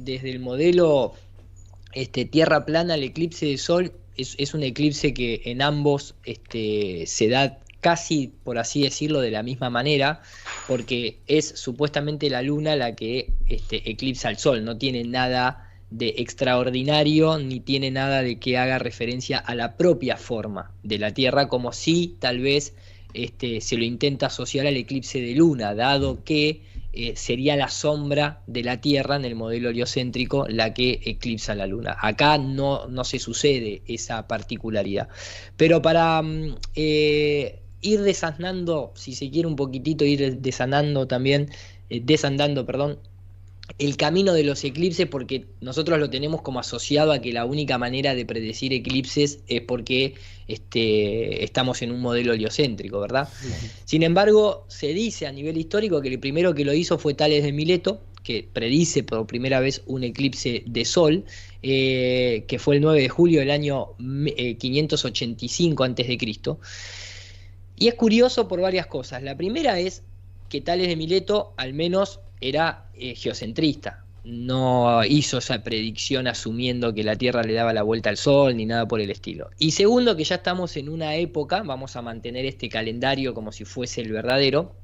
desde el modelo Tierra plana, el eclipse de Sol es un eclipse que en ambos se da casi, por así decirlo, de la misma manera, porque es supuestamente la Luna la que eclipsa al Sol, no tiene nada de extraordinario, ni tiene nada de que haga referencia a la propia forma de la Tierra, como si tal vez se lo intenta asociar al eclipse de Luna, dado que sería la sombra de la Tierra en el modelo heliocéntrico la que eclipsa la Luna. Acá no se sucede esa particularidad. Pero para ir desandando, si se quiere un poquitito, ir desandando también, desandando, perdón, el camino de los eclipses, porque nosotros lo tenemos como asociado a que la única manera de predecir eclipses es porque estamos en un modelo heliocéntrico, ¿verdad? Sin embargo, se dice a nivel histórico que el primero que lo hizo fue Tales de Mileto, que predice por primera vez un eclipse de Sol, que fue el 9 de julio del año 585 a.C. Y es curioso por varias cosas. La primera es que Tales de Mileto al menos era geocentrista, no hizo esa predicción asumiendo que la Tierra le daba la vuelta al Sol ni nada por el estilo. Y segundo, que ya estamos en una época, vamos a mantener este calendario como si fuese el verdadero,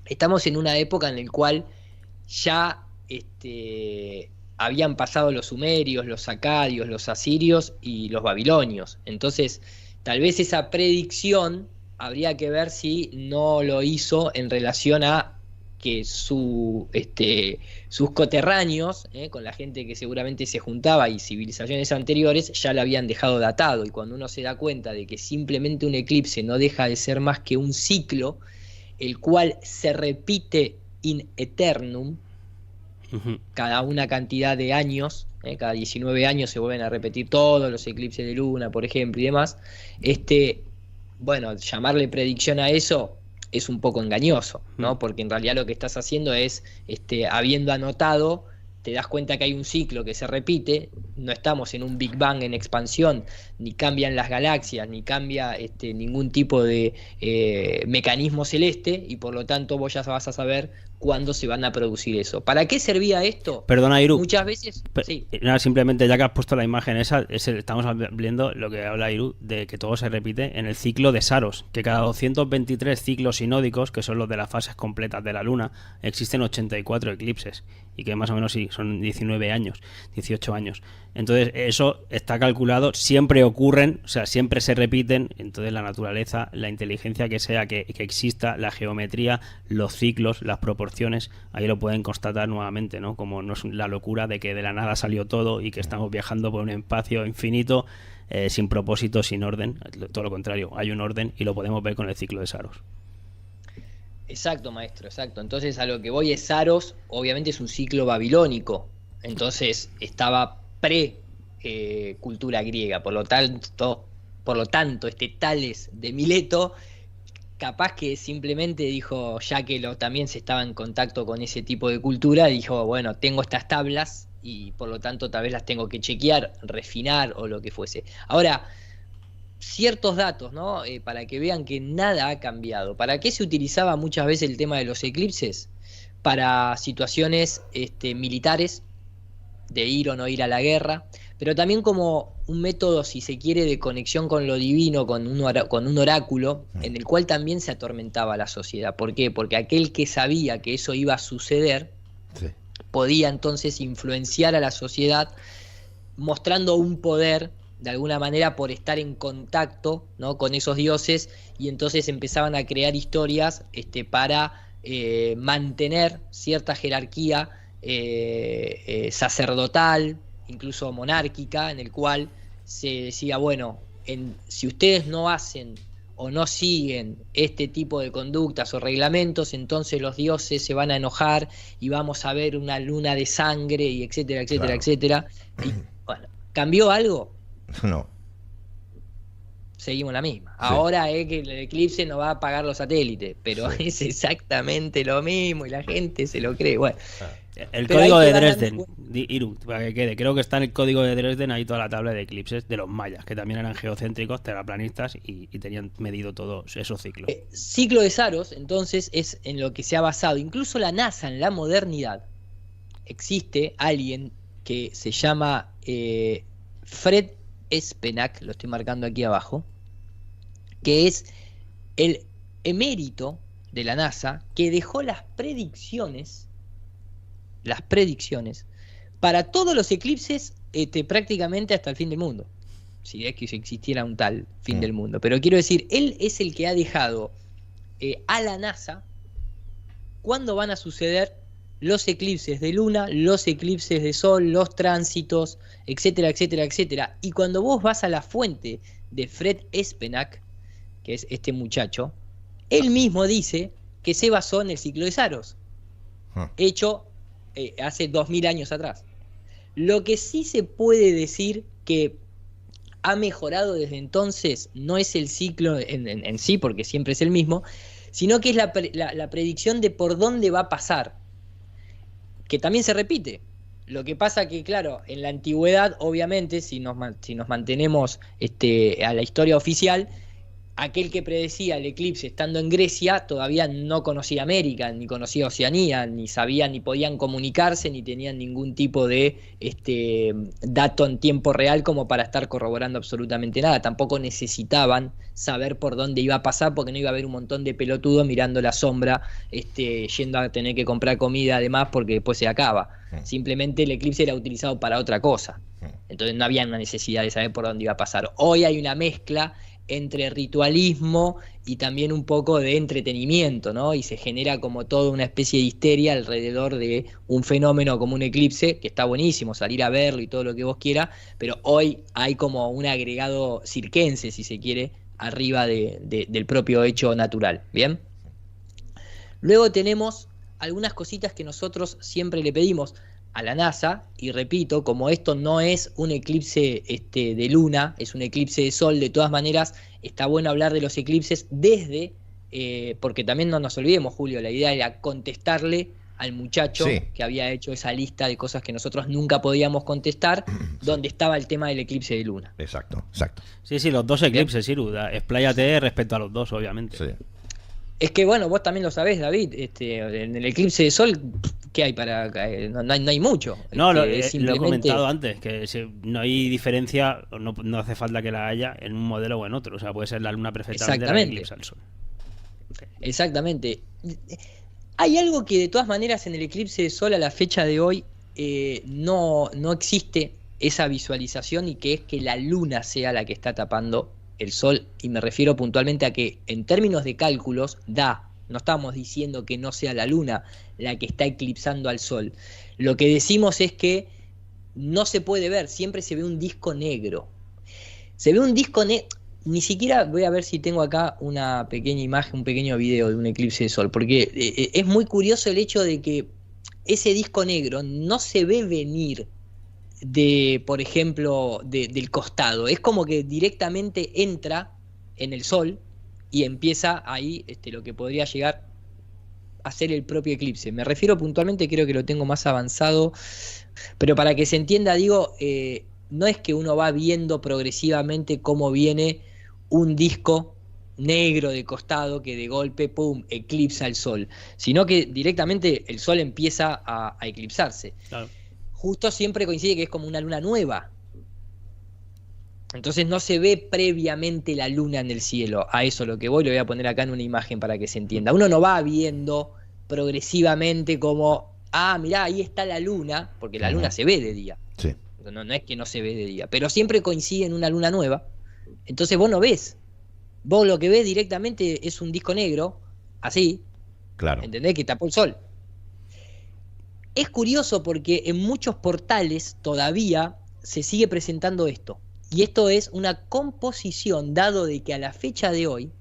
estamos en una época en la cual ya habían pasado los sumerios, los acadios, los asirios y los babilonios. Entonces, tal vez esa predicción habría que ver si no lo hizo en relación a que sus coterráneos, con la gente que seguramente se juntaba y civilizaciones anteriores, ya lo habían dejado datado. Y cuando uno se da cuenta de que simplemente un eclipse no deja de ser más que un ciclo, el cual se repite in eternum, cada una cantidad de años, cada 19 años se vuelven a repetir todos los eclipses de luna, por ejemplo, y demás, bueno, llamarle predicción a eso es un poco engañoso, ¿no? Porque en realidad lo que estás haciendo es, habiendo anotado, te das cuenta que hay un ciclo que se repite, no estamos en un Big Bang en expansión, ni cambian las galaxias, ni cambia ningún tipo de mecanismo celeste, y por lo tanto vos ya vas a saber cuándo se van a producir eso. ¿Para qué servía esto? Perdona, Iru. Muchas veces... Sí. Nada, simplemente ya que has puesto la imagen esa, estamos viendo lo que habla Iru, de que todo se repite en el ciclo de Saros, que cada 223 ciclos sinódicos, que son los de las fases completas de la Luna, existen 84 eclipses, y que más o menos sí, son 19 años, 18 años. Entonces eso está calculado, siempre ocurren, o sea, siempre se repiten. Entonces la naturaleza, la inteligencia que sea que exista, la geometría, los ciclos, las proporciones, ahí lo pueden constatar nuevamente, ¿no? Como no es la locura de que de la nada salió todo y que estamos viajando por un espacio infinito, sin propósito, sin orden. Todo lo contrario, hay un orden y lo podemos ver con el ciclo de Saros. Exacto, maestro, exacto. Entonces a lo que voy es Saros, obviamente es un ciclo babilónico, entonces estaba cultura griega, por lo tanto Tales de Mileto capaz que simplemente dijo, ya que también se estaba en contacto con ese tipo de cultura, dijo, bueno, tengo estas tablas y por lo tanto tal vez las tengo que chequear, refinar o lo que fuese. Ahora, ciertos datos, ¿no? Para que vean que nada ha cambiado. ¿Para qué se utilizaba muchas veces el tema de los eclipses? Para situaciones militares, de ir o no ir a la guerra, pero también como un método, si se quiere, de conexión con lo divino, con un oráculo, en el cual también se atormentaba la sociedad. ¿Por qué? Porque aquel que sabía que eso iba a suceder, sí, podía entonces influenciar a la sociedad, mostrando un poder, de alguna manera, por estar en contacto, ¿no?, con esos dioses, y entonces empezaban a crear historias para mantener cierta jerarquía sacerdotal, incluso monárquica, en el cual se decía, bueno, si ustedes no hacen o no siguen este tipo de conductas o reglamentos, entonces los dioses se van a enojar y vamos a ver una luna de sangre, y etcétera, etcétera, claro, etcétera. Y bueno, ¿cambió algo? No. Seguimos la misma. Sí. Ahora es que el eclipse no va a apagar los satélites, pero sí, es exactamente lo mismo y la gente se lo cree. Bueno, el código de Dresden, Iru, para que quede, creo que está en el código de Dresden ahí toda la tabla de eclipses de los mayas, que también eran geocéntricos, terraplanistas y tenían medido todos esos ciclos. Ciclo de Saros, entonces, es en lo que se ha basado incluso la NASA en la modernidad. Existe alguien que se llama Fred Espenak, lo estoy marcando aquí abajo, que es el emérito de la NASA que dejó las predicciones para todos los eclipses prácticamente hasta el fin del mundo, si es que existiera un tal fin del mundo. Pero quiero decir, él es el que ha dejado a la NASA cuándo van a suceder los eclipses de luna, los eclipses de sol, los tránsitos, etcétera, etcétera, etcétera. Y cuando vos vas a la fuente de Fred Espenak, que es este muchacho, él mismo dice que se basó en el ciclo de Saros, hecho hace 2000 años atrás. Lo que sí se puede decir que ha mejorado desde entonces no es el ciclo en sí, porque siempre es el mismo, sino que es la predicción de por dónde va a pasar, que también se repite. Lo que pasa que, claro, en la antigüedad, obviamente, si nos mantenemos a la historia oficial, aquel que predecía el eclipse estando en Grecia todavía no conocía América, ni conocía Oceanía, ni sabían, ni podían comunicarse, ni tenían ningún tipo de dato en tiempo real como para estar corroborando absolutamente nada. Tampoco necesitaban saber por dónde iba a pasar, porque no iba a haber un montón de pelotudos mirando la sombra, yendo a tener que comprar comida además porque después se acaba. Simplemente el eclipse era utilizado para otra cosa. Entonces no había una necesidad de saber por dónde iba a pasar. Hoy hay una mezcla entre ritualismo y también un poco de entretenimiento, ¿no? Y se genera como toda una especie de histeria alrededor de un fenómeno como un eclipse, que está buenísimo salir a verlo y todo lo que vos quieras, pero hoy hay como un agregado circense, si se quiere, arriba del propio hecho natural, ¿bien? Luego tenemos algunas cositas que nosotros siempre le pedimos a la NASA, y repito, como esto no es un eclipse de luna, es un eclipse de sol, de todas maneras está bueno hablar de los eclipses desde, porque también no nos olvidemos, Julio, la idea era contestarle al muchacho que había hecho esa lista de cosas que nosotros nunca podíamos contestar, donde estaba el tema del eclipse de luna. Exacto. Sí, los dos eclipses, Iru, expláyate respecto a los dos, obviamente. Sí. Es que bueno, vos también lo sabés, David, en el eclipse de sol, ¿qué hay para...? No hay mucho. No, lo he comentado antes, que no hay diferencia, no hace falta que la haya en un modelo o en otro, o sea, puede ser la luna perfectamente la eclipse al sol. Exactamente. Hay algo que de todas maneras en el eclipse de sol a la fecha de hoy no existe esa visualización, y que es que la luna sea la que está tapando el sol, y me refiero puntualmente a que en términos de cálculos no estamos diciendo que no sea la luna la que está eclipsando al sol. Lo que decimos es que no se puede ver, siempre se ve un disco negro. Se ve un disco negro, ni siquiera voy a ver si tengo acá una pequeña imagen, un pequeño video de un eclipse de sol, porque es muy curioso el hecho de que ese disco negro no se ve venir por ejemplo, del costado. Es como que directamente entra en el sol y empieza ahí lo que podría llegar a ser el propio eclipse. Me refiero puntualmente, creo que lo tengo más avanzado, pero para que se entienda, digo, no es que uno va viendo progresivamente cómo viene un disco negro de costado que de golpe, pum, eclipsa el sol, sino que directamente el sol empieza a eclipsarse. Claro. Justo siempre coincide que es como una luna nueva. Entonces no se ve previamente la luna en el cielo. A eso lo que voy, lo voy a poner acá en una imagen para que se entienda. Uno no va viendo progresivamente como, mirá, ahí está la luna, porque la luna se ve de día. Sí. No es que no se ve de día, pero siempre coincide en una luna nueva. Entonces vos no ves. Vos lo que ves directamente es un disco negro, así. Claro. ¿Entendés? Que tapó el sol. Es curioso porque en muchos portales todavía se sigue presentando esto. Y esto es una composición, dado de que a la fecha de hoy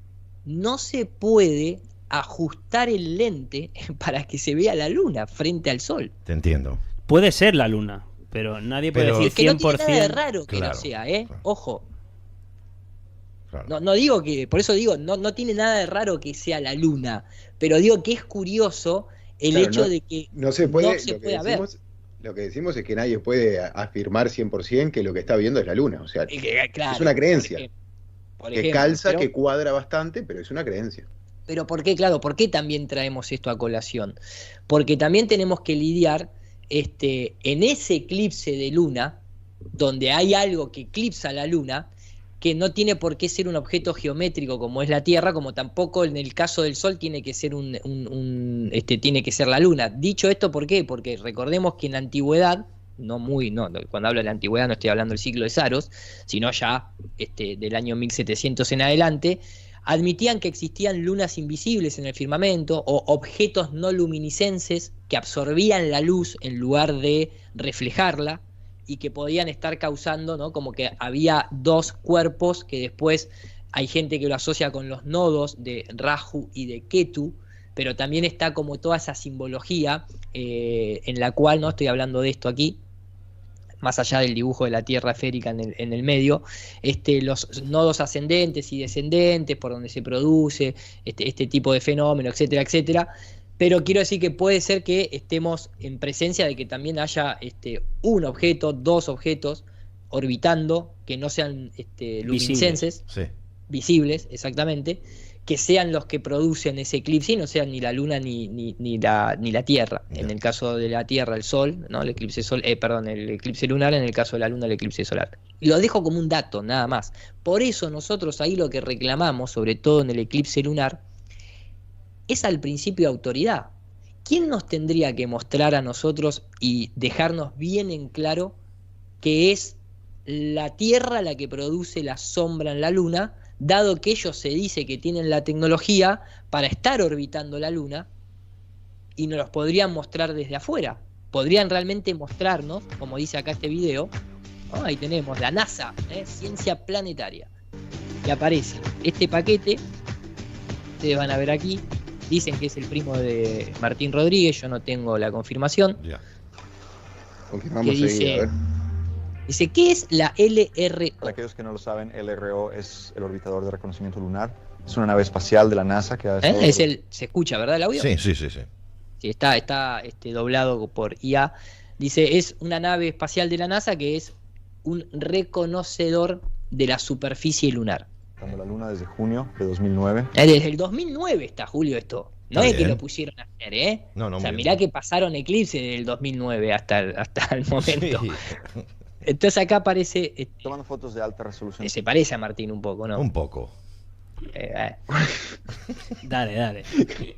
no se puede ajustar el lente para que se vea la luna frente al sol. Te entiendo. Puede ser la luna, pero nadie puede decir 100%. Es que no tiene nada de raro que no sea, Claro. Ojo. Claro. No digo que, por eso digo, no tiene nada de raro que sea la luna, pero digo que es curioso el hecho de que no se puede ver. Lo que decimos es que nadie puede afirmar 100% que lo que está viendo es la luna. O sea, claro, es una creencia. Por ejemplo, que calza, que cuadra bastante, pero es una creencia. Pero ¿por qué? Claro, ¿por qué también traemos esto a colación? Porque también tenemos que lidiar en ese eclipse de luna, donde hay algo que eclipsa la luna, que no tiene por qué ser un objeto geométrico como es la Tierra, como tampoco en el caso del Sol tiene que ser tiene que ser la luna. Dicho esto, ¿por qué? Porque recordemos que en la antigüedad, cuando hablo de la antigüedad no estoy hablando del siglo de Saros, sino ya del año 1700 en adelante, admitían que existían lunas invisibles en el firmamento o objetos no luminiscenses que absorbían la luz en lugar de reflejarla, y que podían estar causando, ¿no? Como que había dos cuerpos que después hay gente que lo asocia con los nodos de Rahu y de Ketu, pero también está como toda esa simbología en la cual, no estoy hablando de esto aquí, más allá del dibujo de la Tierra esférica en el medio, los nodos ascendentes y descendentes, por donde se produce este tipo de fenómeno, etcétera, etcétera. Pero quiero decir que puede ser que estemos en presencia de que también haya un objeto, dos objetos orbitando, que no sean luminiscenses, visibles, exactamente, que sean los que producen ese eclipse y no sean ni la Luna ni la Tierra. En el caso de la Tierra, el Sol, ¿no? El eclipse lunar; en el caso de la Luna, el eclipse solar. Y lo dejo como un dato, nada más. Por eso nosotros ahí lo que reclamamos, sobre todo en el eclipse lunar, es al principio de autoridad. ¿Quién nos tendría que mostrar a nosotros y dejarnos bien en claro que es la Tierra la que produce la sombra en la Luna, dado que ellos se dice que tienen la tecnología para estar orbitando la Luna y nos los podrían mostrar desde afuera? Podrían realmente mostrarnos, como dice acá este video, ¿no? Ahí tenemos la NASA, Ciencia Planetaria, y aparece este paquete, ustedes van a ver aquí. Dicen que es el primo de Martín Rodríguez, yo no tengo la confirmación. Ya. Confirmamos ahí, a ver. Dice, ¿qué es la LRO? Para aquellos que no lo saben, LRO es el Orbitador de Reconocimiento Lunar. Es una nave espacial de la NASA que ha estado... ¿Se escucha, verdad, el audio? Sí. Sí, está doblado por IA. Dice, es una nave espacial de la NASA que es un reconocedor de la superficie lunar. La Luna desde junio de 2009. Desde el 2009 está, Julio, esto. No Está es bien. que lo pusieron ayer, ¿eh? No, O sea, muy mirá bien. que pasaron eclipses desde el 2009 hasta el momento. Sí. Entonces acá aparece... Tomando fotos de alta resolución. se parece a Martín un poco, ¿no? Un poco. Dale.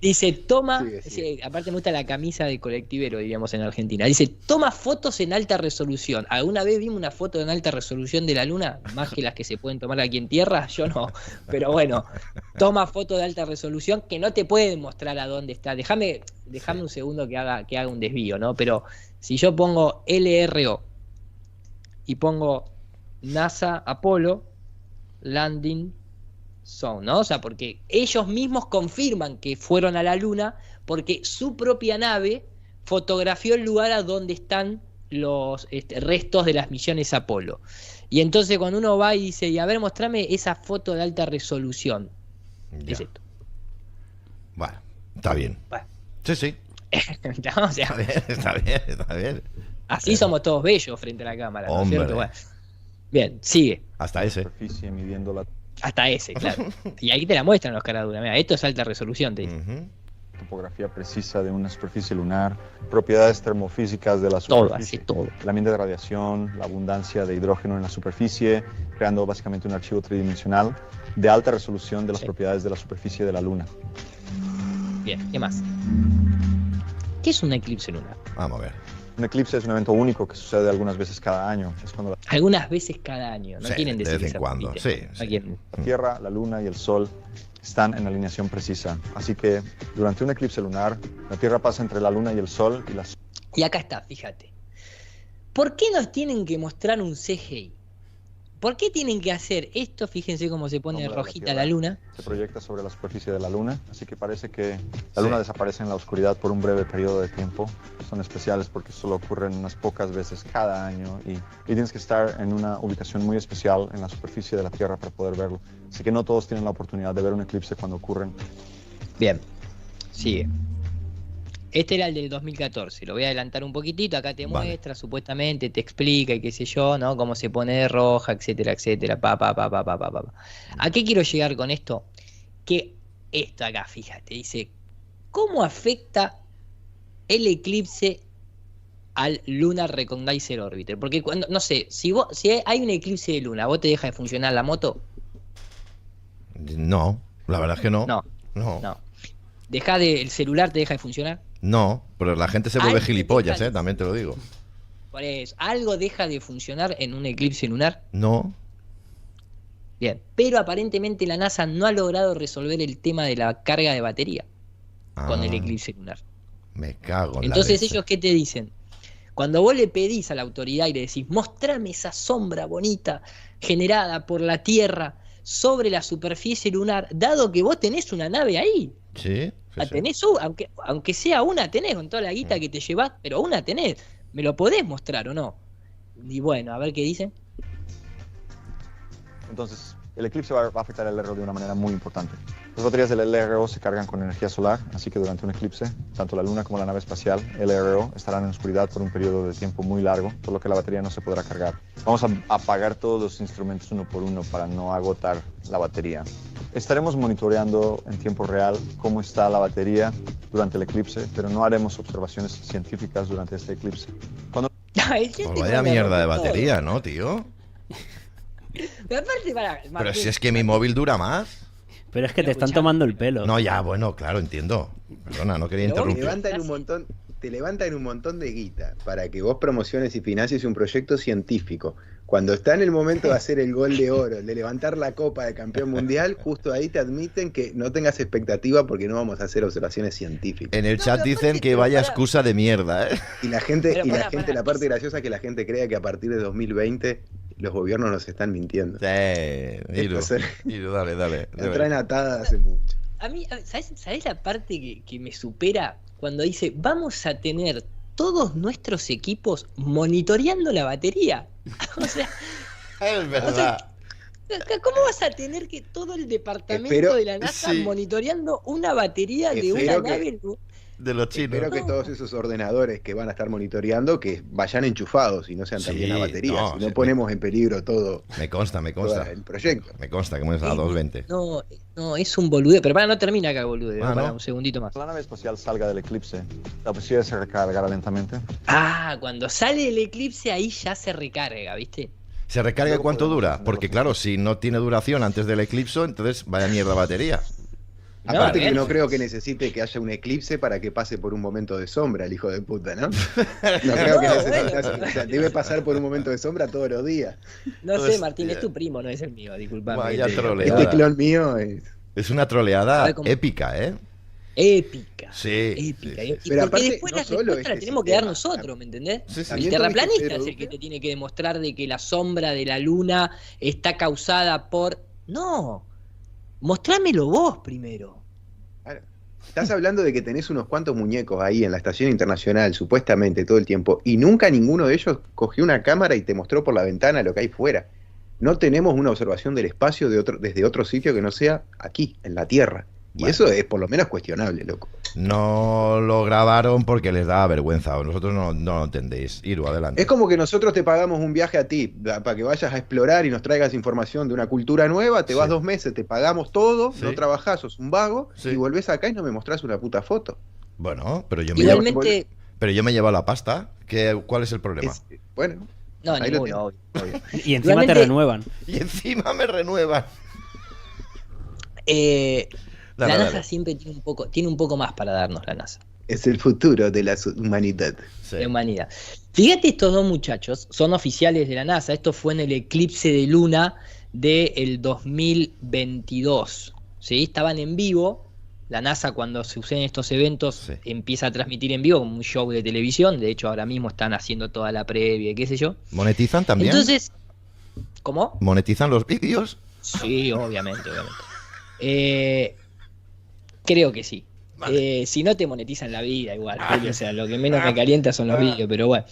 Dice, Sigue. sí, aparte me gusta la camisa de colectivero, diríamos en Argentina. Dice, toma fotos en alta resolución. ¿Alguna vez vimos una foto en alta resolución de la Luna? Más que las que se pueden tomar aquí en tierra, yo no. Pero bueno, toma fotos de alta resolución que no te pueden mostrar a dónde está. Déjame un segundo que haga un desvío, ¿no? Pero si yo pongo LRO y pongo NASA Apollo Landing Zone, ¿no? O sea, porque ellos mismos confirman que fueron a la Luna porque su propia nave fotografió el lugar a donde están los restos de las misiones Apolo. Y entonces cuando uno va y dice, y a ver, mostrame esa foto de alta resolución. Ya. Es esto. Bueno, está bien. Bueno. Sí. ¿No? O sea, Está bien. así somos todos bellos frente a la cámara, ¿no es Hombre. cierto? Bueno. Bien, sigue. Hasta ese. Superficie midiendo la Hasta ese, claro. Y ahí te la muestran los caraduras. Mira, esto es alta resolución, te dice. Ujú. topografía precisa de una superficie lunar, propiedades termofísicas de la Todo, superficie, así todo. el ambiente de radiación, la abundancia de hidrógeno en la superficie, creando básicamente un archivo tridimensional de alta resolución de las propiedades de la superficie de la Luna. Bien, ¿qué más? ¿Qué es un eclipse lunar? Vamos a ver. Un eclipse es un evento único que sucede algunas veces cada año. Es cuando Algunas veces cada año, no Sí, quieren decir de vez que en se cuando, repite. sí, No quieren. la Tierra, la Luna y el Sol están en alineación precisa. Así que durante un eclipse lunar, la Tierra pasa entre la Luna y el Sol y la Y acá está, fíjate. ¿Por qué nos tienen que mostrar un CGI? ¿Por qué tienen que hacer esto? Fíjense cómo se pone sombra de rojita Tierra la Luna. se proyecta sobre la superficie de la Luna, así que parece que la Sí. Luna desaparece en la oscuridad por un breve periodo de tiempo. Son especiales porque solo ocurren unas pocas veces cada año y tienes que estar en una ubicación muy especial en la superficie de la Tierra para poder verlo. Así que no todos tienen la oportunidad de ver un eclipse cuando ocurren. Bien, sigue. Este era el del 2014, lo voy a adelantar un poquitito, acá te Vale. muestra, supuestamente te explica y qué sé yo, ¿no? Cómo se pone de roja, etcétera, etcétera, ¿A qué quiero llegar con esto? Que esto acá, fíjate, dice, ¿cómo afecta el eclipse al Lunar Recognizer Orbiter. Porque cuando, no sé, si hay un eclipse de luna, ¿vos te deja de funcionar la moto? No, la verdad es que no. No. ¿El celular te deja de funcionar? No, pero la gente se vuelve Algo gilipollas, deja de- también te lo digo. Por eso, ¿algo deja de funcionar en un eclipse lunar? No. Bien, pero aparentemente la NASA no ha logrado resolver el tema de la carga de batería con el Ah, eclipse lunar. Me cago en la Entonces leche. ellos, ¿qué te dicen? Cuando vos le pedís a la autoridad y le decís, mostrame esa sombra bonita generada por la Tierra sobre la superficie lunar, dado que vos tenés una nave ahí, Sí, la sí. tenés, aunque sea una tenés con toda la guita que te llevas, pero una tenés, ¿me lo podés mostrar o no? Y bueno, a ver qué dicen. Entonces, el eclipse va a afectar el LRO de una manera muy importante. Las baterías del LRO se cargan con energía solar, así que durante un eclipse, tanto la Luna como la nave espacial LRO estarán en oscuridad por un periodo de tiempo muy largo, por lo que la batería no se podrá cargar. Vamos a apagar todos los instrumentos uno por uno para no agotar la batería. Estaremos monitoreando en tiempo real cómo está la batería durante el eclipse, pero no haremos observaciones científicas durante este eclipse. Cuando Ay, gente Pues vaya me mierda de rompe todo. batería, ¿no, tío? Pero aparte, Pero Martín, si es que mi móvil dura más. Pero es que te están Escuchá. tomando el pelo. No, ya, bueno, claro, entiendo. Perdona, no quería Pero vos interrumpir. Te levantan un montón de guita para que vos promociones y financies un proyecto científico. Cuando está en el momento de hacer el gol de oro, de levantar la copa de campeón mundial, justo ahí te admiten que no tengas expectativa porque no vamos a hacer observaciones científicas. En el No, chat pero dicen aparte, que pero vaya pará. excusa de mierda, ¿eh? Y la gente, Pero pará, la parte graciosa es que la gente crea que a partir de 2020 los gobiernos nos están mintiendo. Sí, Iru, Esto Iru, dale. La traen atada hace mucho. A mí, ¿sabés la parte que me supera? Cuando dice, vamos a tener todos nuestros equipos monitoreando la batería. O sea, Es verdad. ¿cómo vas a tener que todo el departamento Espero- de la NASA sí. monitoreando una batería de una Espero que- nave? De los chinos. Espero que todos esos ordenadores que van a estar monitoreando que vayan enchufados y no sean Sí, también a batería. no, Si no sí, ponemos en peligro todo Me consta. el proyecto. Me consta que hemos a 220. No, es un boludo. Pero para, no termina acá, boludo. Ah, Para ¿no? un segundito más. la nave espacial salga del eclipse, la posibilidad se recargará lentamente. Ah, cuando sale el eclipse ahí ya se recarga, ¿viste? ¿Se recarga Luego cuánto podemos dura? hacerlo. Porque claro, si no tiene duración antes del eclipse, entonces vaya mierda batería. Aparte que bien. no creo que necesite que haya un eclipse para que pase por un momento de sombra el hijo de puta, ¿no? No creo que necesite, bueno. o sea, debe pasar por un momento de sombra todos los días. No sé, Hostia. Martín, es tu primo, no es el mío, disculpame. Vaya Este, troleada. Este clon mío es... Es una troleada A ver cómo- épica, ¿eh? Épica. Sí, Épica. sí, sí. Y Pero porque aparte, después no la solo respuesta la este tenemos que dar sistema, nosotros, ¿me entendés? Sí, sí. El También terraplanista tuviste, es el Pedro que Duque. te tiene que demostrar de que la sombra de la luna está causada por... No, mostrámelo vos primero. Claro. Estás hablando de que tenés unos cuantos muñecos ahí en la estación internacional, supuestamente todo el tiempo, y nunca ninguno de ellos cogió una cámara y te mostró por la ventana lo que hay fuera. No tenemos una observación del espacio desde otro sitio que no sea aquí, en la Tierra. Y Bueno. eso es por lo menos cuestionable, loco. No lo grabaron porque les daba vergüenza. Vosotros no lo entendéis. Iru, adelante. Es como que nosotros te pagamos un viaje a ti para que vayas a explorar y nos traigas información de una cultura nueva, te vas Sí. 2 meses, te pagamos todo, Sí. no trabajás, sos un vago, Sí. y volvés acá y no me mostrás una puta foto. Bueno, pero yo me Igualmente... he llevado la pasta. ¿Cuál es el problema? Bueno, No, ahí lo ninguno, obvio. Y encima Igualmente- te renuevan. Y encima me renuevan. La Dale, NASA dale. siempre tiene un poco más para darnos, la NASA. es el futuro de la humanidad. Sí. De humanidad. Fíjate, estos dos muchachos son oficiales de la NASA. Esto fue en el eclipse de luna del 2022. ¿Sí? Estaban en vivo. La NASA, cuando se suceden estos eventos, Sí. empieza a transmitir en vivo como un show de televisión. De hecho, ahora mismo están haciendo toda la previa y qué sé yo. ¿Monetizan también? Entonces, ¿cómo? ¿Monetizan los vídeos? Sí, obviamente. Creo que sí. Vale. Si no te monetizan la vida igual, Julio, o sea, lo que menos me calienta son los vídeos, pero bueno.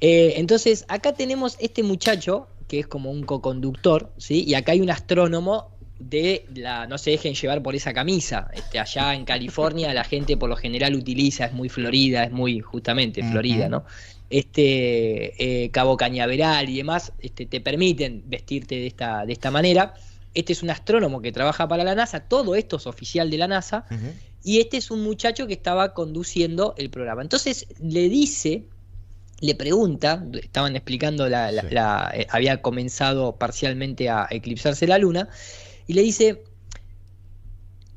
Entonces, acá tenemos este muchacho, que es como un coconductor, ¿sí? Y acá hay un astrónomo de la, no se dejen llevar por esa camisa. Allá en California la gente por lo general utiliza, es muy florida, es muy justamente Florida, ¿no? Cabo Cañaveral y demás, te permiten vestirte de esta manera. Este es un astrónomo que trabaja para la NASA, todo esto es oficial de la NASA, y este es un muchacho que estaba conduciendo el programa. Entonces le dice le pregunta, estaban explicando, Sí. había comenzado parcialmente a eclipsarse la luna, y le dice,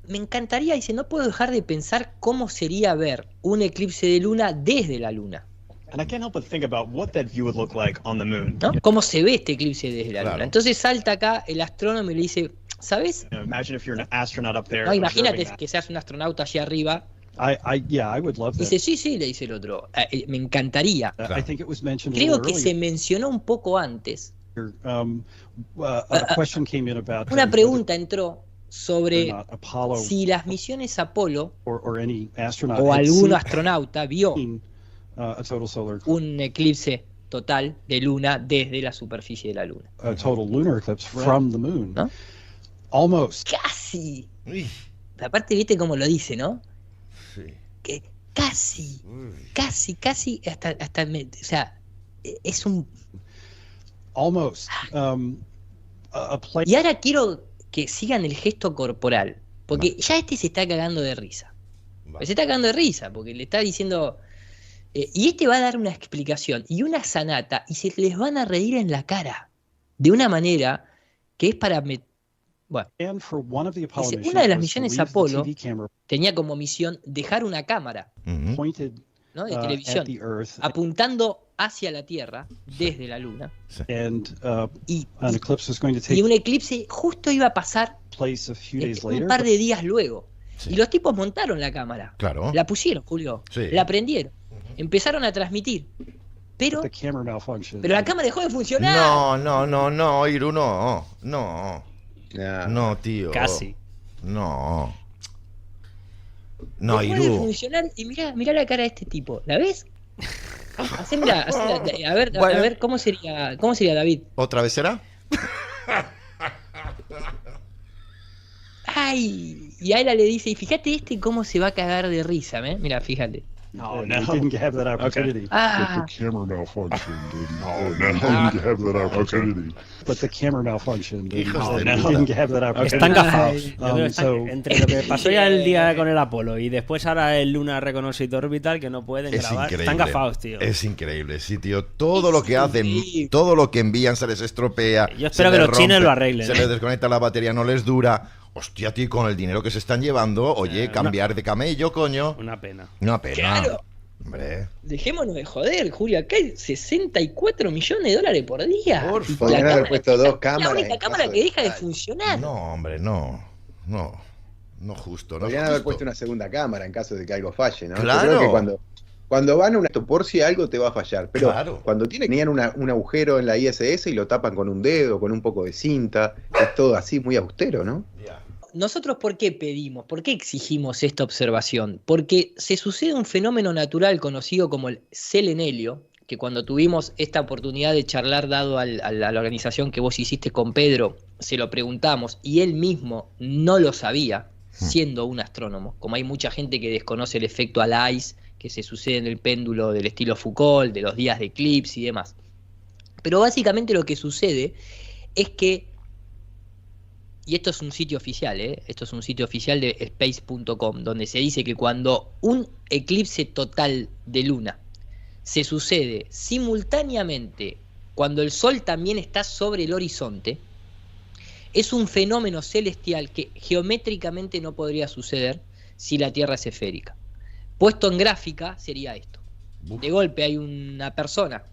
me encantaría, dice, no puedo dejar de pensar cómo sería ver un eclipse de luna desde la luna, And I can't help but think about what that view would look like on the moon. ¿no? ¿Cómo se ve este eclipse desde la Claro. luna? Entonces salta acá el astrónomo y le dice, ¿sabes? You know, imagine if you're an astronaut up there. No, imagínate observing that. que seas un astronauta allá arriba. I would love that. Dice, sí, sí, le dice el otro, me encantaría. I think it was mentioned a Creo little que se earlier. mencionó un poco antes. A question came in about Una whether pregunta entró or sobre not Apollo si las misiones Apolo or any astronaut o had algún seen astronauta vio a total solar un eclipse total de luna desde la superficie de la luna. a total lunar eclipse from the moon. ¿No? Almost. Casi. Uy, Aparte, viste cómo lo dice, ¿no? sí. Que casi, Uy. casi, o sea, es un... Almost. A plane. Y ahora quiero que sigan el gesto corporal, porque ya este se está cagando de risa. Va. Se está cagando de risa, porque le está diciendo... y este va a dar una explicación y una sanata, y se les van a reír en la cara, de una manera que es para... Bueno, And for one of the Apollo dice, missions una de las was to misiones leave the Apolo TV camera tenía como misión dejar una cámara, Ujú. pointed ¿no?, de at televisión the Earth, apuntando hacia la Tierra desde la Luna, and y, an eclipse was going to y take un eclipse justo iba a pasar place a few days un later. par de días luego. Sí. Y los tipos montaron la cámara, Claro. la pusieron, Julio, Sí. la prendieron, empezaron a transmitir, pero The camera malfunctioned. la cámara dejó de funcionar. No, Iru, no, tío. Casi. No, Dejó de Iru. funcionar, y mirá la cara de este tipo, ¿la ves? Hacémela, a ver, Bueno. a ver cómo sería David. ¿Otra vez será? Ay, y Ayla le dice, y fíjate este cómo se va a cagar de risa, ¿eh? Mira, fíjate. No, he didn't have that opportunity. Ah, Camera malfunctioned. Didn't have that opportunity. But the camera malfunctioned. Hijos de He puta. didn't have that opportunity. Están gafados. Ay. Yo creo que están- So- entre lo que pasó ya el día con el Apolo y después ahora el Lunar Reconnaissance Orbital, que no pueden Es grabar, increíble. están gafados, tío. Es increíble, sí, tío. Todo Es lo que hacen, increíble. todo lo que envían se les estropea. Yo espero se que les los chinos rompe, lo arreglen, Se ¿eh? les desconecta la batería, no les dura. Hostia, tío, con el dinero que se están llevando, oye, cambiar de camello, coño. Una pena. Una pena. Claro. Hombre. dejémonos de joder, Julio, acá hay 64 millones de dólares por día. Por Y favor. Podrían haber puesto dos la cámaras. única en cámara caso que deja de fallo. funcionar. No, hombre, no. No justo, no Podrían haber justo. puesto una segunda cámara en caso de que algo falle, ¿no? Claro. Yo creo que cuando van a una por si algo te va a fallar, pero Claro. cuando tenían un agujero en la ISS y lo tapan con un dedo, con un poco de cinta, es todo así muy austero, ¿no? Ya. Nosotros, ¿por qué pedimos? ¿Por qué exigimos esta observación? Porque se sucede un fenómeno natural conocido como el selenelio, que cuando tuvimos esta oportunidad de charlar dado a la organización que vos hiciste con Pedro, se lo preguntamos y él mismo no lo sabía, siendo un astrónomo. Como hay mucha gente que desconoce el efecto Alais, que se sucede en el péndulo del estilo Foucault, de los días de eclipse y demás. Pero básicamente lo que sucede es que, y esto es un sitio oficial, esto es un sitio oficial de space.com, donde se dice que cuando un eclipse total de luna se sucede simultáneamente cuando el Sol también está sobre el horizonte, es un fenómeno celestial que geométricamente no podría suceder si la Tierra es esférica. Puesto en gráfica sería esto. De golpe hay una persona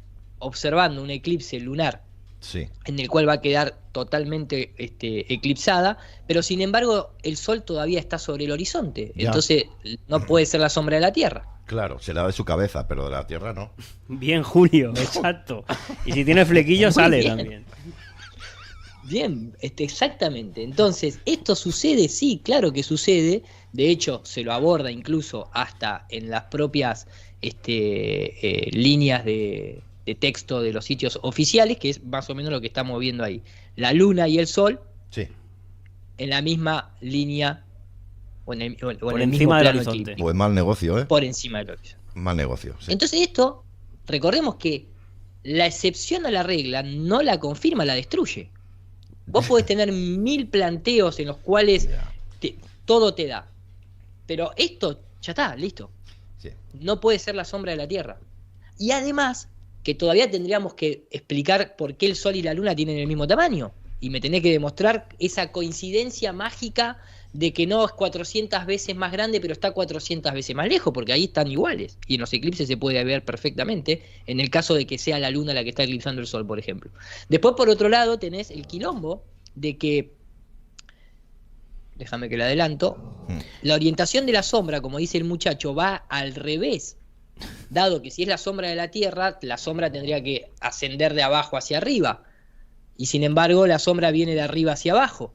observando un eclipse lunar Sí. en el cual va a quedar totalmente eclipsada, pero sin embargo el Sol todavía está sobre el horizonte, Ya. entonces no puede ser la sombra de la Tierra. Claro, será de su cabeza, pero de la Tierra no. Bien, Julio, exacto. Y si tiene flequillo, Muy sale bien. también. Bien, exactamente. Entonces, ¿esto sucede? Sí, claro que sucede. De hecho, se lo aborda incluso hasta en las propias líneas de texto de los sitios oficiales, que es más o menos lo que estamos viendo ahí. La Luna y el Sol Sí. en la misma línea o en el Por mismo encima del plano horizonte. eclíptico, Pues mal negocio, ¿eh? por encima del horizonte. Mal negocio. Sí. Entonces esto, recordemos que la excepción a la regla no la confirma, la destruye. Vos podés tener 1000 planteos en los cuales Ya. todo te da. Pero esto, ya está, listo. Sí. No puede ser la sombra de la Tierra. Y además, que todavía tendríamos que explicar por qué el Sol y la Luna tienen el mismo tamaño. Y me tenés que demostrar esa coincidencia mágica de que no es 400 veces más grande, pero está 400 veces más lejos, porque ahí están iguales. Y en los eclipses se puede ver perfectamente, en el caso de que sea la Luna la que está eclipsando el Sol, por ejemplo. Después, por otro lado, tenés el quilombo de que, déjame que lo adelanto, la orientación de la sombra, como dice el muchacho, va al revés. Dado que si es la sombra de la Tierra, la sombra tendría que ascender de abajo hacia arriba. Y sin embargo, la sombra viene de arriba hacia abajo.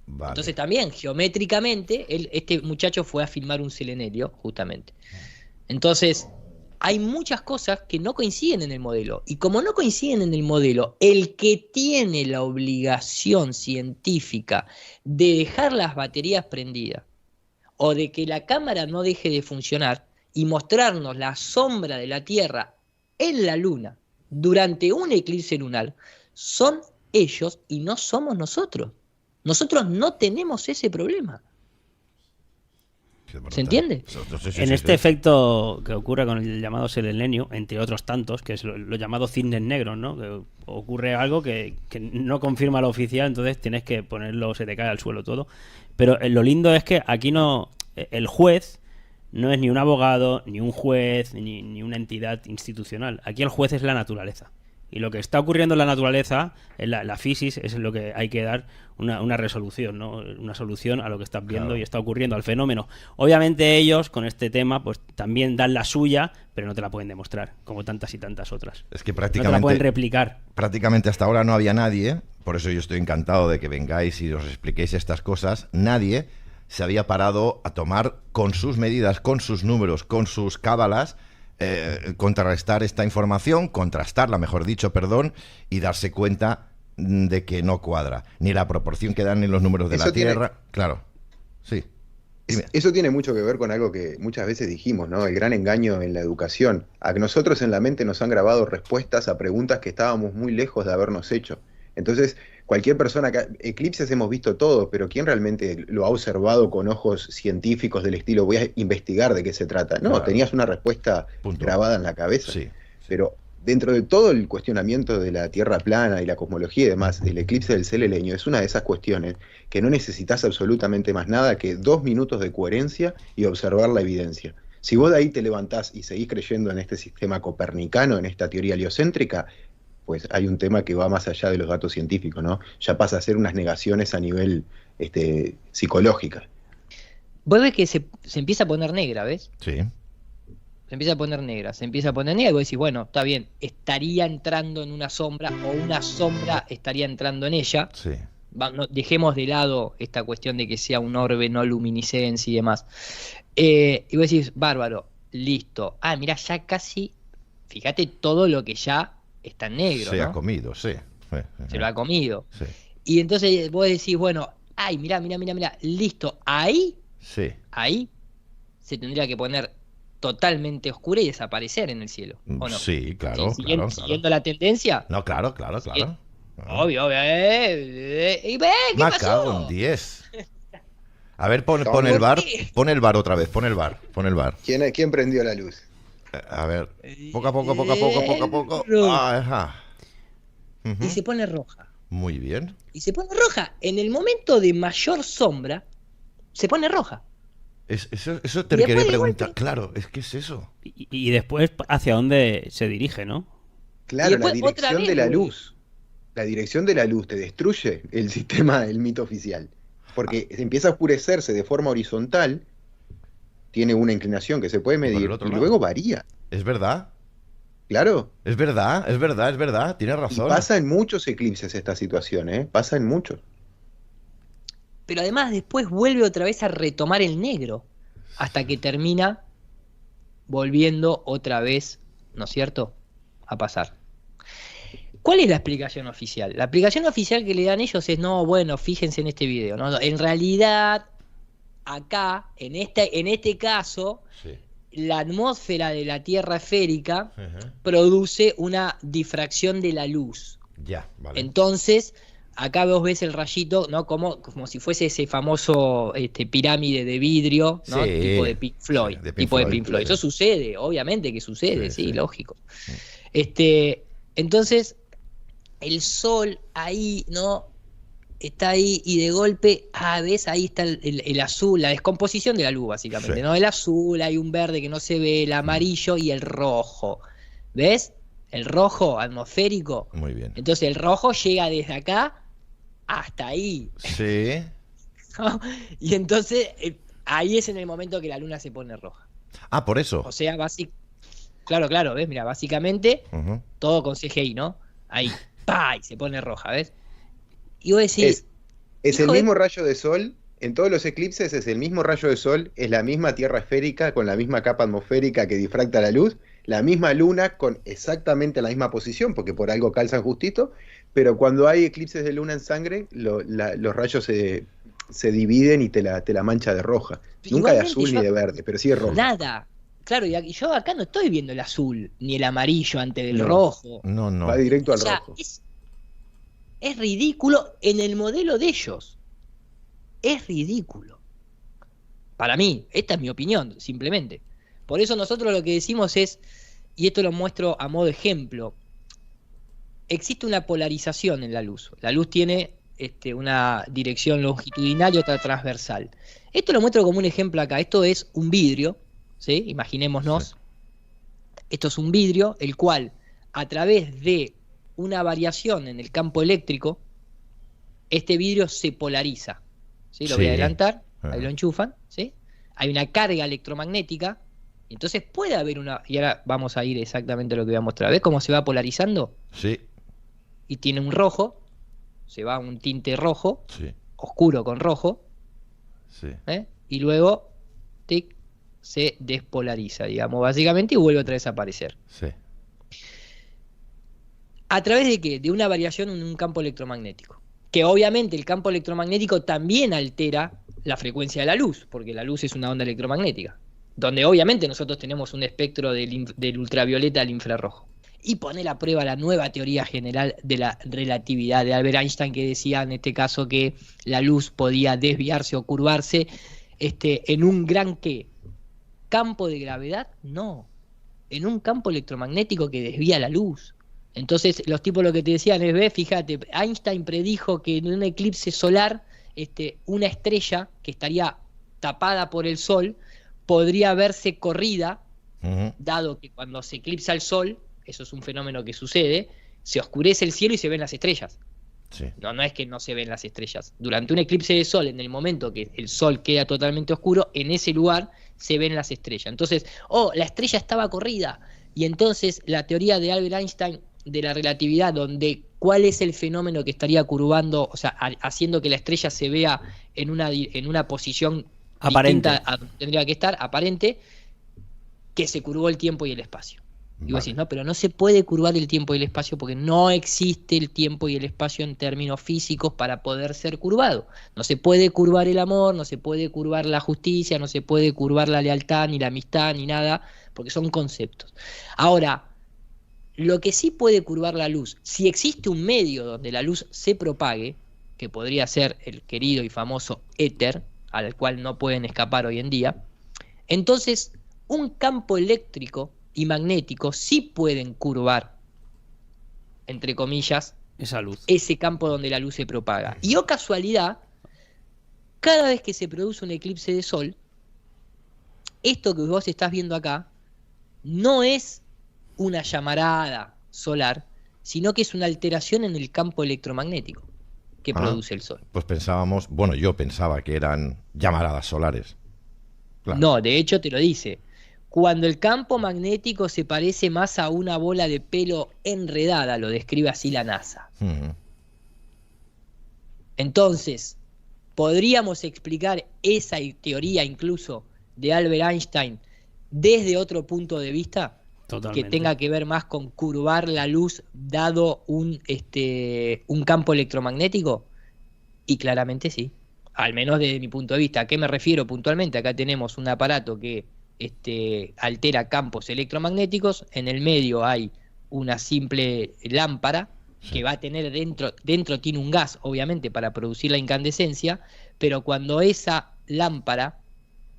Vale. Entonces también, geométricamente, este muchacho fue a filmar un selenelio, justamente. Entonces, hay muchas cosas que no coinciden en el modelo. Y como no coinciden en el modelo, el que tiene la obligación científica de dejar las baterías prendidas o de que la cámara no deje de funcionar y mostrarnos la sombra de la Tierra en la Luna durante un eclipse lunar, son ellos y no somos nosotros. Nosotros no tenemos ese problema. ¿Se entiende? En este efecto que ocurre con el llamado selenio, entre otros tantos, que es lo llamado cisnes negros, ¿no? Que ocurre algo que no confirma lo oficial, entonces tienes que ponerlo, se te cae al suelo todo. Pero lo lindo es que aquí no, el juez no es ni un abogado, ni un juez, ni una entidad institucional. Aquí el juez es la naturaleza. Y lo que está ocurriendo en la naturaleza, en la fisis, es lo que hay que dar una resolución, ¿no? Una solución a lo que estás viendo y está ocurriendo, al fenómeno. Obviamente ellos, con este tema, pues también dan la suya, pero no te la pueden demostrar, como tantas y tantas otras. Es que no te la pueden replicar. Prácticamente hasta ahora no había nadie, por eso yo estoy encantado de que vengáis y os expliquéis estas cosas. Nadie se había parado a tomar con sus medidas, con sus números, con sus cábalas, contrarrestar esta información, contrastarla, mejor dicho, perdón, y darse cuenta de que no cuadra. Ni la proporción que dan ni los números de la Tierra. Claro, sí. Eso tiene mucho que ver con algo que muchas veces dijimos, ¿no? El gran engaño en la educación. A que nosotros en la mente nos han grabado respuestas a preguntas que estábamos muy lejos de habernos hecho. Entonces, cualquier persona que... Eclipses hemos visto todo, pero ¿quién realmente lo ha observado con ojos científicos del estilo voy a investigar de qué se trata? No, claro. Tenías una respuesta grabada en la cabeza. Sí. Pero dentro de todo el cuestionamiento de la Tierra plana y la cosmología y demás, el eclipse del seleleño es una de esas cuestiones que no necesitas absolutamente más nada que 2 minutos de coherencia y observar la evidencia. Si vos de ahí te levantás y seguís creyendo en este sistema copernicano, en esta teoría heliocéntrica, pues hay un tema que va más allá de los datos científicos, ¿no? Ya pasa a ser unas negaciones a nivel psicológica. Vos ves que se empieza a poner negra, ¿ves? Sí. Se empieza a poner negra y vos decís, bueno, está bien, estaría entrando en una sombra o una sombra estaría entrando en ella. Sí. Dejemos de lado esta cuestión de que sea un orbe no luminiscencia y demás. Y vos decís, bárbaro, listo. Ah, mirá, ya casi, fíjate todo lo que ya está en negro, Se ¿no? ha comido, sí. Se lo ha comido. Sí. Y entonces vos decís, bueno, ay, mirá, listo. Ahí se tendría que poner totalmente oscura y desaparecer en el cielo, ¿o no? Sí, claro, ¿Sí? claro. ¿Siguiendo la tendencia? No, claro. Sí. Obvio. ¿Y ve qué pasó? Cago en 10. A ver, pon el bar. Pon el bar otra vez, pon el bar. ¿Quién prendió la luz? A ver, poco a poco. Ajá. Y se pone roja. Muy bien. Y se pone roja. En el momento de mayor sombra, se pone roja. Eso te quería preguntar. Claro, es que es eso. Y después, ¿hacia dónde se dirige, no? Claro, la dirección de la luz. La dirección de la luz te destruye el sistema, el mito oficial. Porque se empieza a oscurecerse de forma horizontal, tiene una inclinación que se puede medir y luego varía. ¿Es verdad? Claro. Es verdad. Tienes razón. Y pasa en muchos eclipses esta situación, ¿eh? Pasa en muchos. Pero además después vuelve otra vez a retomar el negro, hasta que termina volviendo otra vez, ¿no es cierto?, a pasar. ¿Cuál es la explicación oficial? La explicación oficial que le dan ellos es, no, bueno, fíjense en este video, ¿no? En realidad, acá, en este caso, sí, la atmósfera de la Tierra esférica produce una difracción de la luz. Ya, vale. Entonces, acá vos ves el rayito, ¿no? Como si fuese ese famoso pirámide de vidrio, ¿no? Sí, Tipo de Pink Floyd. sí, de Pink tipo de Floyd, Pink Floyd. sí. Eso sucede, obviamente que sucede, Sí, sí, sí. lógico. Entonces, el sol ahí, ¿no? Está ahí y de golpe, ves, ahí está el azul, la descomposición de la luz, básicamente, Sí. ¿no? El azul, hay un verde que no se ve, el amarillo y el rojo. ¿Ves? El rojo atmosférico. Muy bien. Entonces el rojo llega desde acá hasta ahí. Sí. ¿No? Y entonces ahí es en el momento que la luna se pone roja. Ah, por eso. O sea, claro, ¿ves? Mira, básicamente Ujú. todo con CGI, ¿no? Ahí, ¡pa! Y se pone roja, ¿ves? Y vos decís, Es el hijo de- mismo rayo de sol, en todos los eclipses es el mismo rayo de sol, es la misma Tierra esférica con la misma capa atmosférica que difracta la luz, la misma luna con exactamente la misma posición, porque por algo calzan justito, pero cuando hay eclipses de luna en sangre, los rayos se dividen y te la mancha de roja. Nunca de igualmente azul yo- ni de verde, pero sí de roja. nada. Claro, y yo acá no estoy viendo el azul ni el amarillo ante el No. rojo. No, no. Va directo O al sea, rojo. es ridículo en el modelo de ellos. Es ridículo. Para mí, esta es mi opinión, simplemente. Por eso nosotros lo que decimos es, y esto lo muestro a modo de ejemplo, existe una polarización en la luz. La luz tiene una dirección longitudinal y otra transversal. Esto lo muestro como un ejemplo acá. Esto es un vidrio, ¿sí? Imaginémonos. Sí. Esto es un vidrio, el cual, a través de una variación en el campo eléctrico, este vidrio se polariza. ¿Sí? Lo voy a Sí. adelantar, ahí Ah. lo enchufan, ¿sí? Hay una carga electromagnética, y entonces puede haber una... Y ahora vamos a ir exactamente a lo que voy a mostrar. ¿Ves cómo se va polarizando? Sí, Y tiene un rojo, se va a un tinte rojo, sí, oscuro con rojo, sí. y luego, tic, se despolariza, digamos, básicamente, y vuelve otra vez a aparecer. Sí. ¿A través de qué? De una variación en un campo electromagnético. Que obviamente el campo electromagnético también altera la frecuencia de la luz, porque la luz es una onda electromagnética, donde obviamente nosotros tenemos un espectro del ultravioleta al infrarrojo. Y pone a prueba la nueva teoría general de la relatividad de Albert Einstein, que decía en este caso que la luz podía desviarse o curvarse en un gran ¿qué? ¿Campo de gravedad? No, en un campo electromagnético que desvía la luz. Entonces los tipos lo que te decían es, ve, fíjate, Einstein predijo que en un eclipse solar una estrella que estaría tapada por el sol podría verse corrida, Ujú. dado que cuando se eclipsa el sol, eso es un fenómeno que sucede, se oscurece el cielo y se ven las estrellas. Sí. No es que no se ven las estrellas. Durante un eclipse de sol, en el momento que el sol queda totalmente oscuro, en ese lugar se ven las estrellas. Entonces, la estrella estaba corrida. Y entonces la teoría de Albert Einstein de la relatividad, donde cuál es el fenómeno que estaría curvando, o sea, haciendo que la estrella se vea en una posición Aparente. distinta a donde tendría que estar, aparente, que se curvó el tiempo y el espacio. Y vos Vale. decís, no, pero no se puede curvar el tiempo y el espacio porque no existe el tiempo y el espacio en términos físicos para poder ser curvado. No se puede curvar el amor, no se puede curvar la justicia, no se puede curvar la lealtad, ni la amistad, ni nada, porque son conceptos. Ahora, lo que sí puede curvar la luz, si existe un medio donde la luz se propague, que podría ser el querido y famoso éter, al cual no pueden escapar hoy en día, entonces un campo eléctrico y magnético sí pueden curvar, entre comillas, Esa luz. ese campo donde la luz se propaga. Y casualidad, cada vez que se produce un eclipse de sol, esto que vos estás viendo acá no es una llamarada solar, sino que es una alteración en el campo electromagnético que produce el sol. Pues pensábamos, bueno, yo pensaba que eran llamaradas solares. Claro. No, de hecho te lo dice. Cuando el campo magnético se parece más a una bola de pelo enredada, lo describe así la NASA. Ujú. Entonces, podríamos explicar esa teoría incluso de Albert Einstein desde otro punto de vista, Totalmente. que tenga que ver más con curvar la luz dado un campo electromagnético. Y claramente sí, al menos desde mi punto de vista. ¿A qué me refiero puntualmente? Acá tenemos un aparato que altera campos electromagnéticos, en el medio hay una simple lámpara, que va a tener dentro tiene un gas, obviamente, para producir la incandescencia, pero cuando esa lámpara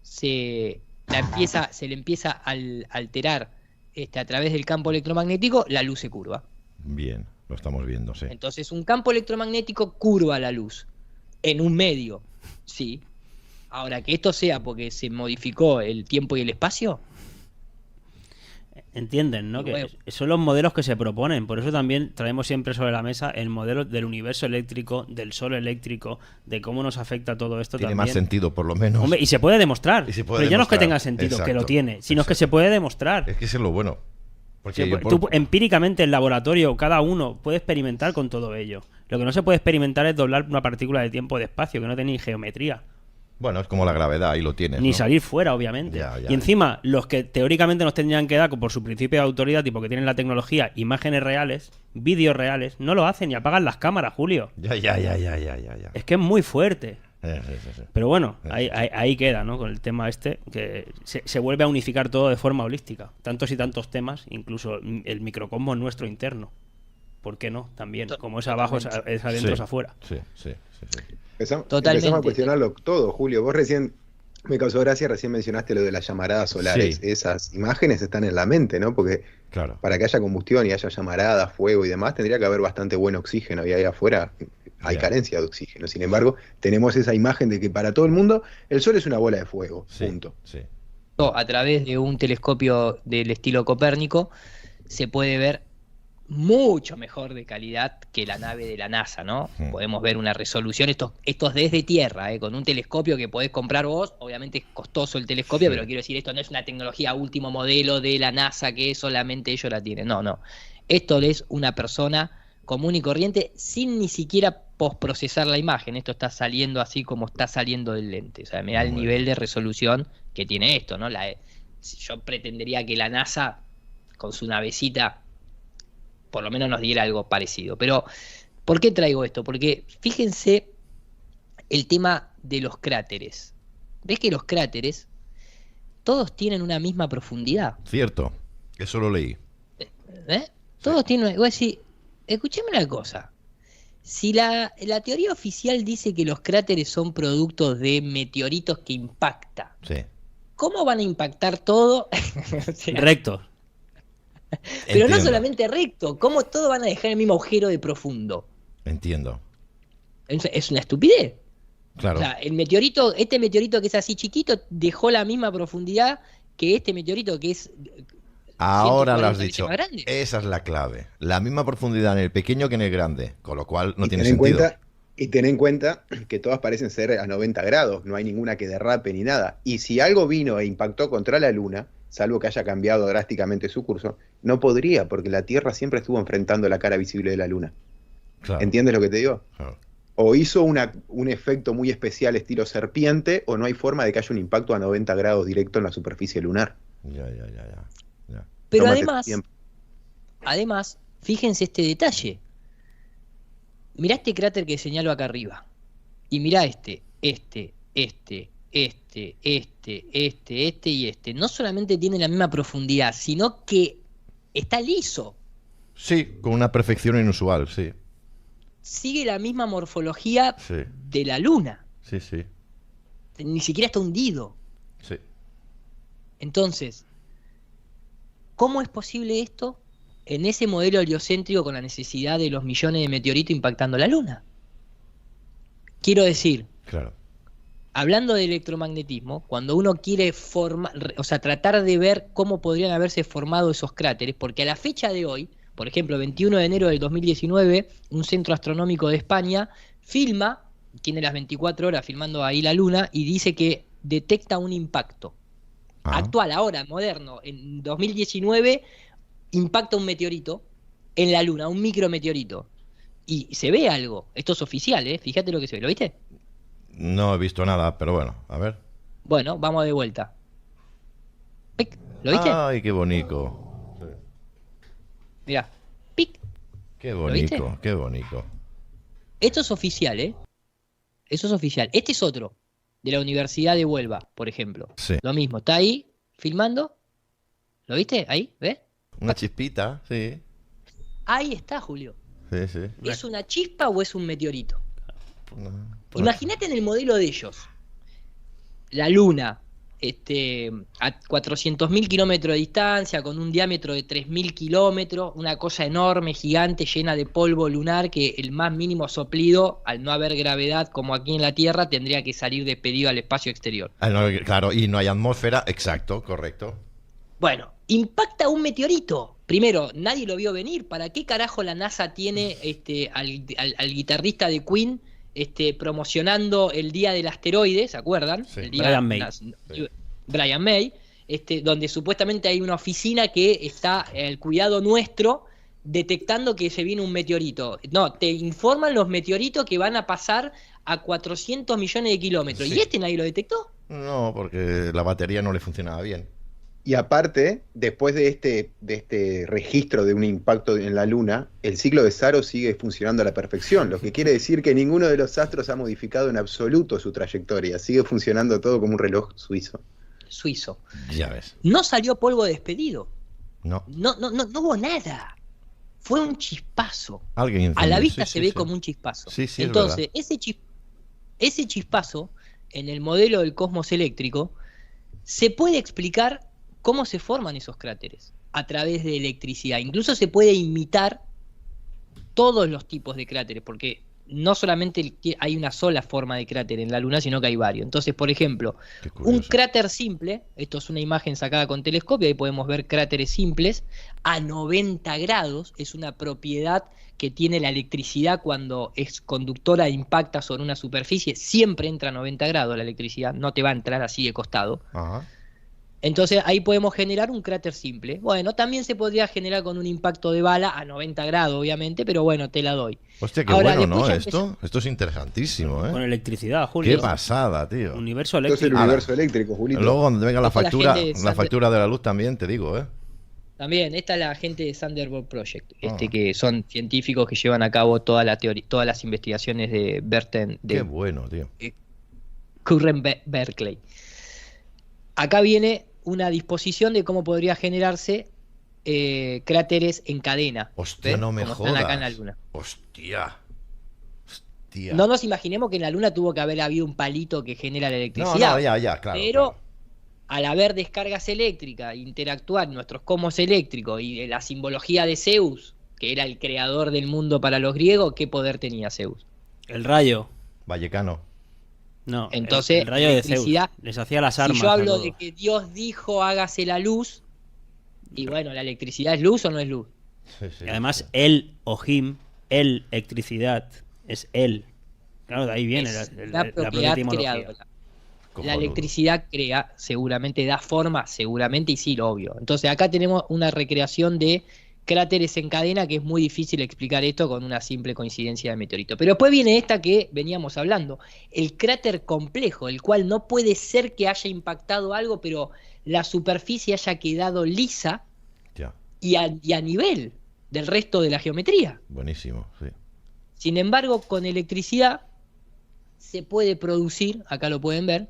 se le empieza a alterar a través del campo electromagnético, la luz se curva. Bien, lo estamos viendo, sí. Entonces, un campo electromagnético curva la luz en un medio, sí. Ahora, que esto sea porque se modificó el tiempo y el espacio. Entienden, ¿no? Que Bueno. son los modelos que se proponen. Por eso también traemos siempre sobre la mesa el modelo del universo eléctrico, del sol eléctrico, de cómo nos afecta todo esto. Tiene también. más sentido, por lo menos. Hombre, y se puede demostrar. Y se puede pero ya no es que demostrar. tenga sentido, que lo Exacto. tiene, sino que Exacto. se puede demostrar. Es que eso es lo bueno. Porque Tú, empíricamente, en laboratorio, cada uno puede experimentar con todo ello. Lo que no se puede experimentar es doblar una partícula de tiempo de espacio, que no tiene ni geometría. Bueno, es como la gravedad, ahí lo tienes. Ni ¿no? salir fuera, obviamente. Ya. Y encima, los que teóricamente nos tendrían que dar, por su principio de autoridad, tipo que tienen la tecnología, imágenes reales, vídeos reales, no lo hacen y apagan las cámaras, Julio. Ya. Es que es muy fuerte. Sí. Pero bueno, ahí queda, ¿no? Con el tema que se vuelve a unificar todo de forma holística. Tantos y tantos temas, incluso el microcosmos nuestro interno. ¿Por qué no? También, como es abajo, es adentro, Sí. es afuera. Sí. Totalmente. Empezamos a cuestionarlo todo, Julio. Vos recién, me causó gracia, recién mencionaste lo de las llamaradas solares. Sí. Esas imágenes están en la mente, ¿no? Porque Claro. para que haya combustión y haya llamaradas, fuego y demás, tendría que haber bastante buen oxígeno. Y ahí afuera hay Ya. carencia de oxígeno. Sin embargo, tenemos esa imagen de que para todo el mundo el sol es una bola de fuego. Sí. Punto. Sí. A través de un telescopio del estilo Copérnico se puede ver mucho mejor de calidad que la nave de la NASA, ¿no? Podemos ver una resolución, estos desde tierra, con un telescopio que podés comprar vos. Obviamente es costoso el telescopio, Sí. pero quiero decir, esto no es una tecnología último modelo de la NASA que solamente ellos la tienen. No. Esto es una persona común y corriente sin ni siquiera postprocesar la imagen. Esto está saliendo así como está saliendo del lente. O sea, mirá el Muy nivel de resolución que tiene esto, ¿no? Yo pretendería que la NASA, con su navecita, por lo menos nos diera algo parecido. Pero, ¿por qué traigo esto? Porque fíjense el tema de los cráteres. ¿Ves que los cráteres todos tienen una misma profundidad? Cierto. Eso lo leí. Todos tienen... Voy a decir, escúchame una cosa. Si la teoría oficial dice que los cráteres son productos de meteoritos que impactan, Sí. ¿cómo van a impactar todo? O sea, Rectos. pero no Entiendo. solamente recto, ¿cómo todo van a dejar el mismo agujero de profundo? Entiendo. Es una estupidez. Claro. O sea, este meteorito que es así chiquito dejó la misma profundidad que este meteorito que es Ahora lo has 140 veces dicho. más grande. Esa es la clave. La misma profundidad en el pequeño que en el grande. Con lo cual no Y tiene ten en sentido. ten en cuenta que todas parecen ser a 90 grados, no hay ninguna que derrape ni nada. Y si algo vino e impactó contra la Luna, salvo que haya cambiado drásticamente su curso, no podría, porque la Tierra siempre estuvo enfrentando la cara visible de la Luna. Claro. ¿Entiendes lo que te digo? Claro. O hizo un efecto muy especial estilo serpiente, o no hay forma de que haya un impacto a 90 grados directo en la superficie lunar. Ya. Pero Tómate tu tiempo. además, fíjense este detalle. Mirá este cráter que señalo acá arriba. Y mirá este y este. No solamente tiene la misma profundidad, sino que está liso. Sí, con una perfección inusual, sí. Sigue la misma morfología Sí. de la Luna. Sí. Ni siquiera está hundido. Sí. Entonces, ¿cómo es posible esto en ese modelo heliocéntrico con la necesidad de los millones de meteoritos impactando la Luna? Quiero decir, Claro. hablando de electromagnetismo, cuando uno quiere tratar de ver cómo podrían haberse formado esos cráteres, porque a la fecha de hoy, por ejemplo, 21 de enero del 2019, un centro astronómico de España filma, tiene las 24 horas filmando ahí la Luna, y dice que detecta un impacto. Ah. Actual, ahora, moderno, en 2019, impacta un meteorito en la Luna, un micrometeorito. Y se ve algo, esto es oficial, fíjate lo que se ve, ¿lo viste? No he visto nada, pero bueno, a ver. Bueno, vamos de vuelta. Pic, ¿lo viste? Ay, qué bonito. Mirá, pic. Qué viste? bonito, qué bonito. Esto es oficial, Eso es oficial. Este es otro, de la Universidad de Huelva, por ejemplo. Sí. Lo mismo, está ahí filmando. ¿Lo viste? Ahí, ¿ves? Una chispita, sí. Ahí está, Julio. Sí, sí. ¿Es una chispa o es un meteorito? No. Imagínate en el modelo de ellos. La Luna, a 400.000 kilómetros de distancia, con un diámetro de 3.000 kilómetros, una cosa enorme, gigante, llena de polvo lunar, que el más mínimo soplido, al no haber gravedad como aquí en la Tierra, tendría que salir despedido al espacio exterior. Ah, no, claro, y no hay atmósfera, exacto, correcto. Bueno, impacta un meteorito. Primero, nadie lo vio venir. ¿Para qué carajo la NASA tiene al guitarrista de Queen promocionando el día del asteroide? ¿Se acuerdan? Sí. El día Brian May. Brian May, donde supuestamente hay una oficina que está al cuidado nuestro detectando que se viene un meteorito. No, te informan los meteoritos que van a pasar a 400 millones de kilómetros. Sí. ¿Y nadie lo detectó? No, porque la batería no le funcionaba bien. Y aparte, después de este registro de un impacto en la Luna, el ciclo de Saros sigue funcionando a la perfección, lo que quiere decir que ninguno de los astros ha modificado en absoluto su trayectoria, sigue funcionando todo como un reloj suizo. Ya ves. No salió polvo despedido. No. No hubo nada. Fue un chispazo. Alguien A encendió, la vista sí, se sí, ve sí. como un chispazo. Sí, sí, es Entonces, ese chispazo, en el modelo del cosmos eléctrico, se puede explicar cómo se forman esos cráteres a través de electricidad. Incluso se puede imitar todos los tipos de cráteres, porque no solamente hay una sola forma de cráter en la Luna, sino que hay varios. Entonces, por ejemplo, Qué curioso. un cráter simple, esto es una imagen sacada con telescopio, ahí podemos ver cráteres simples, a 90 grados, es una propiedad que tiene la electricidad cuando es conductora e impacta sobre una superficie, siempre entra a 90 grados la electricidad, no te va a entrar así de costado. Ajá. Entonces ahí podemos generar un cráter simple. Bueno, también se podría generar con un impacto de bala a 90 grados, obviamente, pero bueno, te la doy. Hostia, qué Ahora, bueno, ¿no? después ya Esto es interesantísimo, Con ¿eh? electricidad, Julio. Qué pasada, tío. Universo Entonces el eléctrico. universo eléctrico, Julito. Luego cuando venga la Esta es la factura, gente de la Sander- factura de la luz también, te digo, ¿eh? También, esta es la gente de Thunderbolt Project, Ah. que son científicos que llevan a cabo toda la teoría, todas las investigaciones de Qué de bueno, tío. Curren Berkeley. Acá viene una disposición de cómo podría generarse cráteres en cadena. Hostia, ¿ves? no me Como jodas. están acá en la Luna. Hostia. Hostia. No nos imaginemos que en la Luna tuvo que haber habido un palito que genera la no, electricidad. ya, claro. Pero claro. al haber descargas eléctricas, interactuar nuestros cosmos eléctricos y la simbología de Zeus, que era el creador del mundo para los griegos, ¿qué poder tenía Zeus? El rayo. Vallecano. No, Entonces, el rayo de Zeus. electricidad. Les hacía las armas. Si yo a hablo todo. de que Dios dijo hágase la luz, y bueno, ¿la electricidad es luz o no es luz? Sí, sí, Y además, sí. él o him, él, electricidad, es él. Claro, de ahí viene Es la una propia propiedad etimología. creadora. La Cojonudo. electricidad crea, seguramente da forma, seguramente, y sí, lo obvio. Entonces acá tenemos una recreación de cráteres en cadena, que es muy difícil explicar esto con una simple coincidencia de meteorito. Pero después viene esta que veníamos hablando, el cráter complejo, el cual no puede ser que haya impactado algo, pero la superficie haya quedado lisa Ya, y a nivel del resto de la geometría. buenísimo, sí. Sin embargo, con electricidad se puede producir, acá lo pueden ver,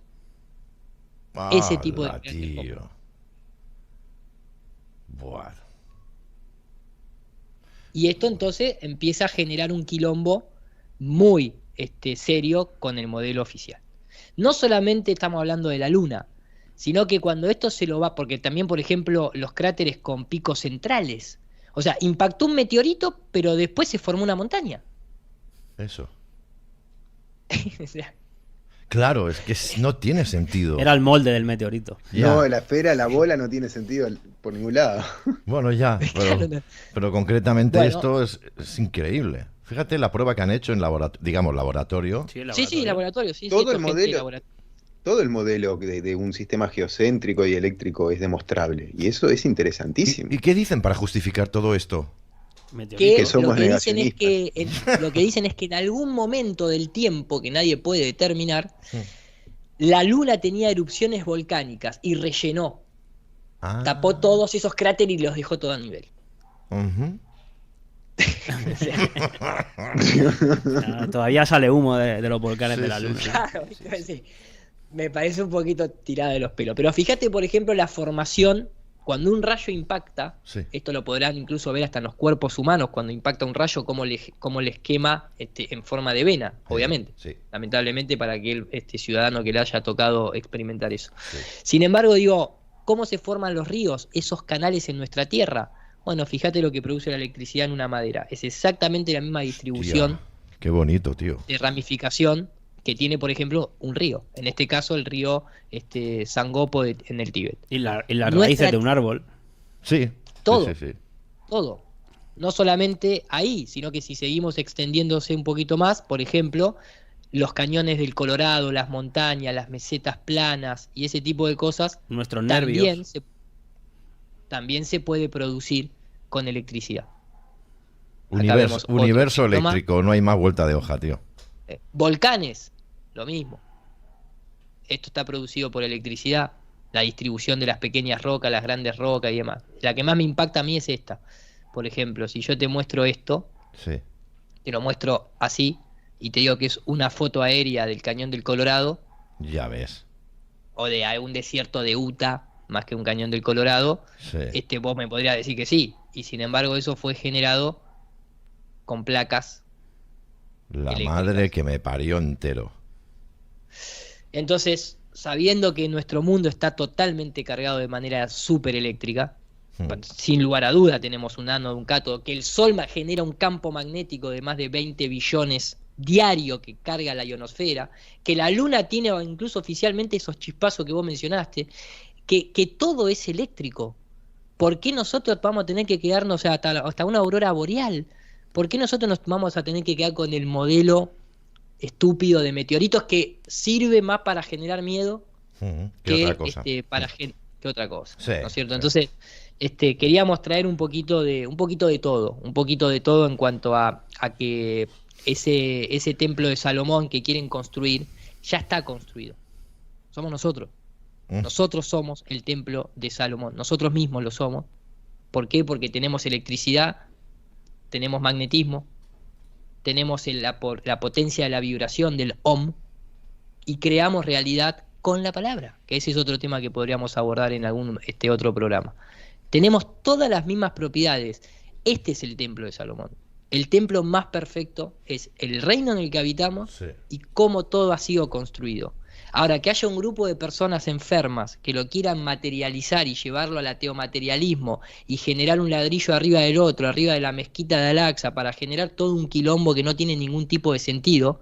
ese tipo de ¡Hala, cráter tío! complejo. Buah. Y esto entonces empieza a generar un quilombo muy serio con el modelo oficial. No solamente estamos hablando de la Luna, sino que cuando esto se lo va, porque también, por ejemplo, los cráteres con picos centrales, o sea, impactó un meteorito, pero después se formó una montaña. Eso. O sea, Claro, es que no tiene sentido. Era el molde del meteorito. Ya. No, la esfera, la bola no tiene sentido por ningún lado. Bueno, ya, claro, no. pero concretamente Bueno. esto es increíble. Fíjate la prueba que han hecho en laboratorio. Sí, laboratorio, sí, Todo esto el es gente de modelo. laboratorio. Todo el modelo de un sistema geocéntrico y eléctrico es demostrable. Y eso es interesantísimo. ¿Y qué dicen para justificar todo esto? Meteorito. Que somos lo que dicen es negacionistas. lo que dicen es que en algún momento del tiempo que nadie puede determinar, la Luna tenía erupciones volcánicas y rellenó, Ah. tapó todos esos cráteres y los dejó todo a nivel. Ujú. O sea, Ah, todavía sale humo de los volcanes Sí, de la sí, Luna. sí. claro, sí, me parece un poquito tirada de los pelos. Pero fíjate, por ejemplo, la formación cuando un rayo impacta, Sí. esto lo podrán incluso ver hasta en los cuerpos humanos, cuando impacta un rayo, cómo les quema en forma de vena, obviamente. Sí. Lamentablemente para aquel ciudadano que le haya tocado experimentar eso. Sí. Sin embargo, digo, ¿cómo se forman los ríos, esos canales en nuestra tierra? Bueno, fíjate lo que produce la electricidad en una madera. Es exactamente la misma distribución Tía, qué bonito, tío. de ramificación que tiene, por ejemplo, un río. En este caso, el río Sangopo en el Tíbet. Y las Nuestra- raíces de un árbol. Sí. Todo. Sí, sí, sí. Todo. No solamente ahí, sino que si seguimos extendiéndose un poquito más, por ejemplo, los cañones del Colorado, las montañas, las mesetas planas y ese tipo de cosas, Nuestros también nervios. también se puede producir con electricidad. Universo vemos otro síntoma. eléctrico, no hay más vuelta de hoja, tío. Volcanes, lo mismo. Esto está producido por electricidad, la distribución de las pequeñas rocas, las grandes rocas y demás. La que más me impacta a mí es esta. Por ejemplo, si yo te muestro esto, Sí. te lo muestro así y te digo que es una foto aérea del cañón del Colorado Ya ves. o de algún desierto de Utah, más que un cañón del Colorado, Sí. vos me podrías decir que sí. Y sin embargo eso fue generado con placas. La eléctricas. madre que me parió entero. Entonces, sabiendo que nuestro mundo está totalmente cargado de manera súper eléctrica, sin lugar a duda tenemos un ánodo, un cátodo, que el Sol genera un campo magnético de más de 20 billones diario que carga la ionosfera, que la Luna tiene incluso oficialmente esos chispazos que vos mencionaste, que todo es eléctrico. ¿Por qué nosotros vamos a tener que quedarnos hasta una aurora boreal? ¿Por qué nosotros nos vamos a tener que quedar con el modelo estúpido de meteoritos que sirve más para generar miedo ¿Qué otra cosa? que otra cosa? Sí, ¿no es cierto? sí. Entonces, queríamos traer un poquito de todo en cuanto a que ese templo de Salomón que quieren construir ya está construido. Somos nosotros. Nosotros somos el templo de Salomón. Nosotros mismos lo somos. ¿Por qué? Porque tenemos electricidad, tenemos magnetismo, tenemos la potencia de la vibración del Om y creamos realidad con la palabra, que ese es otro tema que podríamos abordar en algún otro programa. Tenemos todas las mismas propiedades. Este es el templo de Salomón. El templo más perfecto es el reino en el que habitamos y cómo todo ha sido construido. Ahora, que haya un grupo de personas enfermas que lo quieran materializar y llevarlo al ateomaterialismo y generar un ladrillo arriba del otro, arriba de la mezquita de Al-Aqsa, para generar todo un quilombo que no tiene ningún tipo de sentido,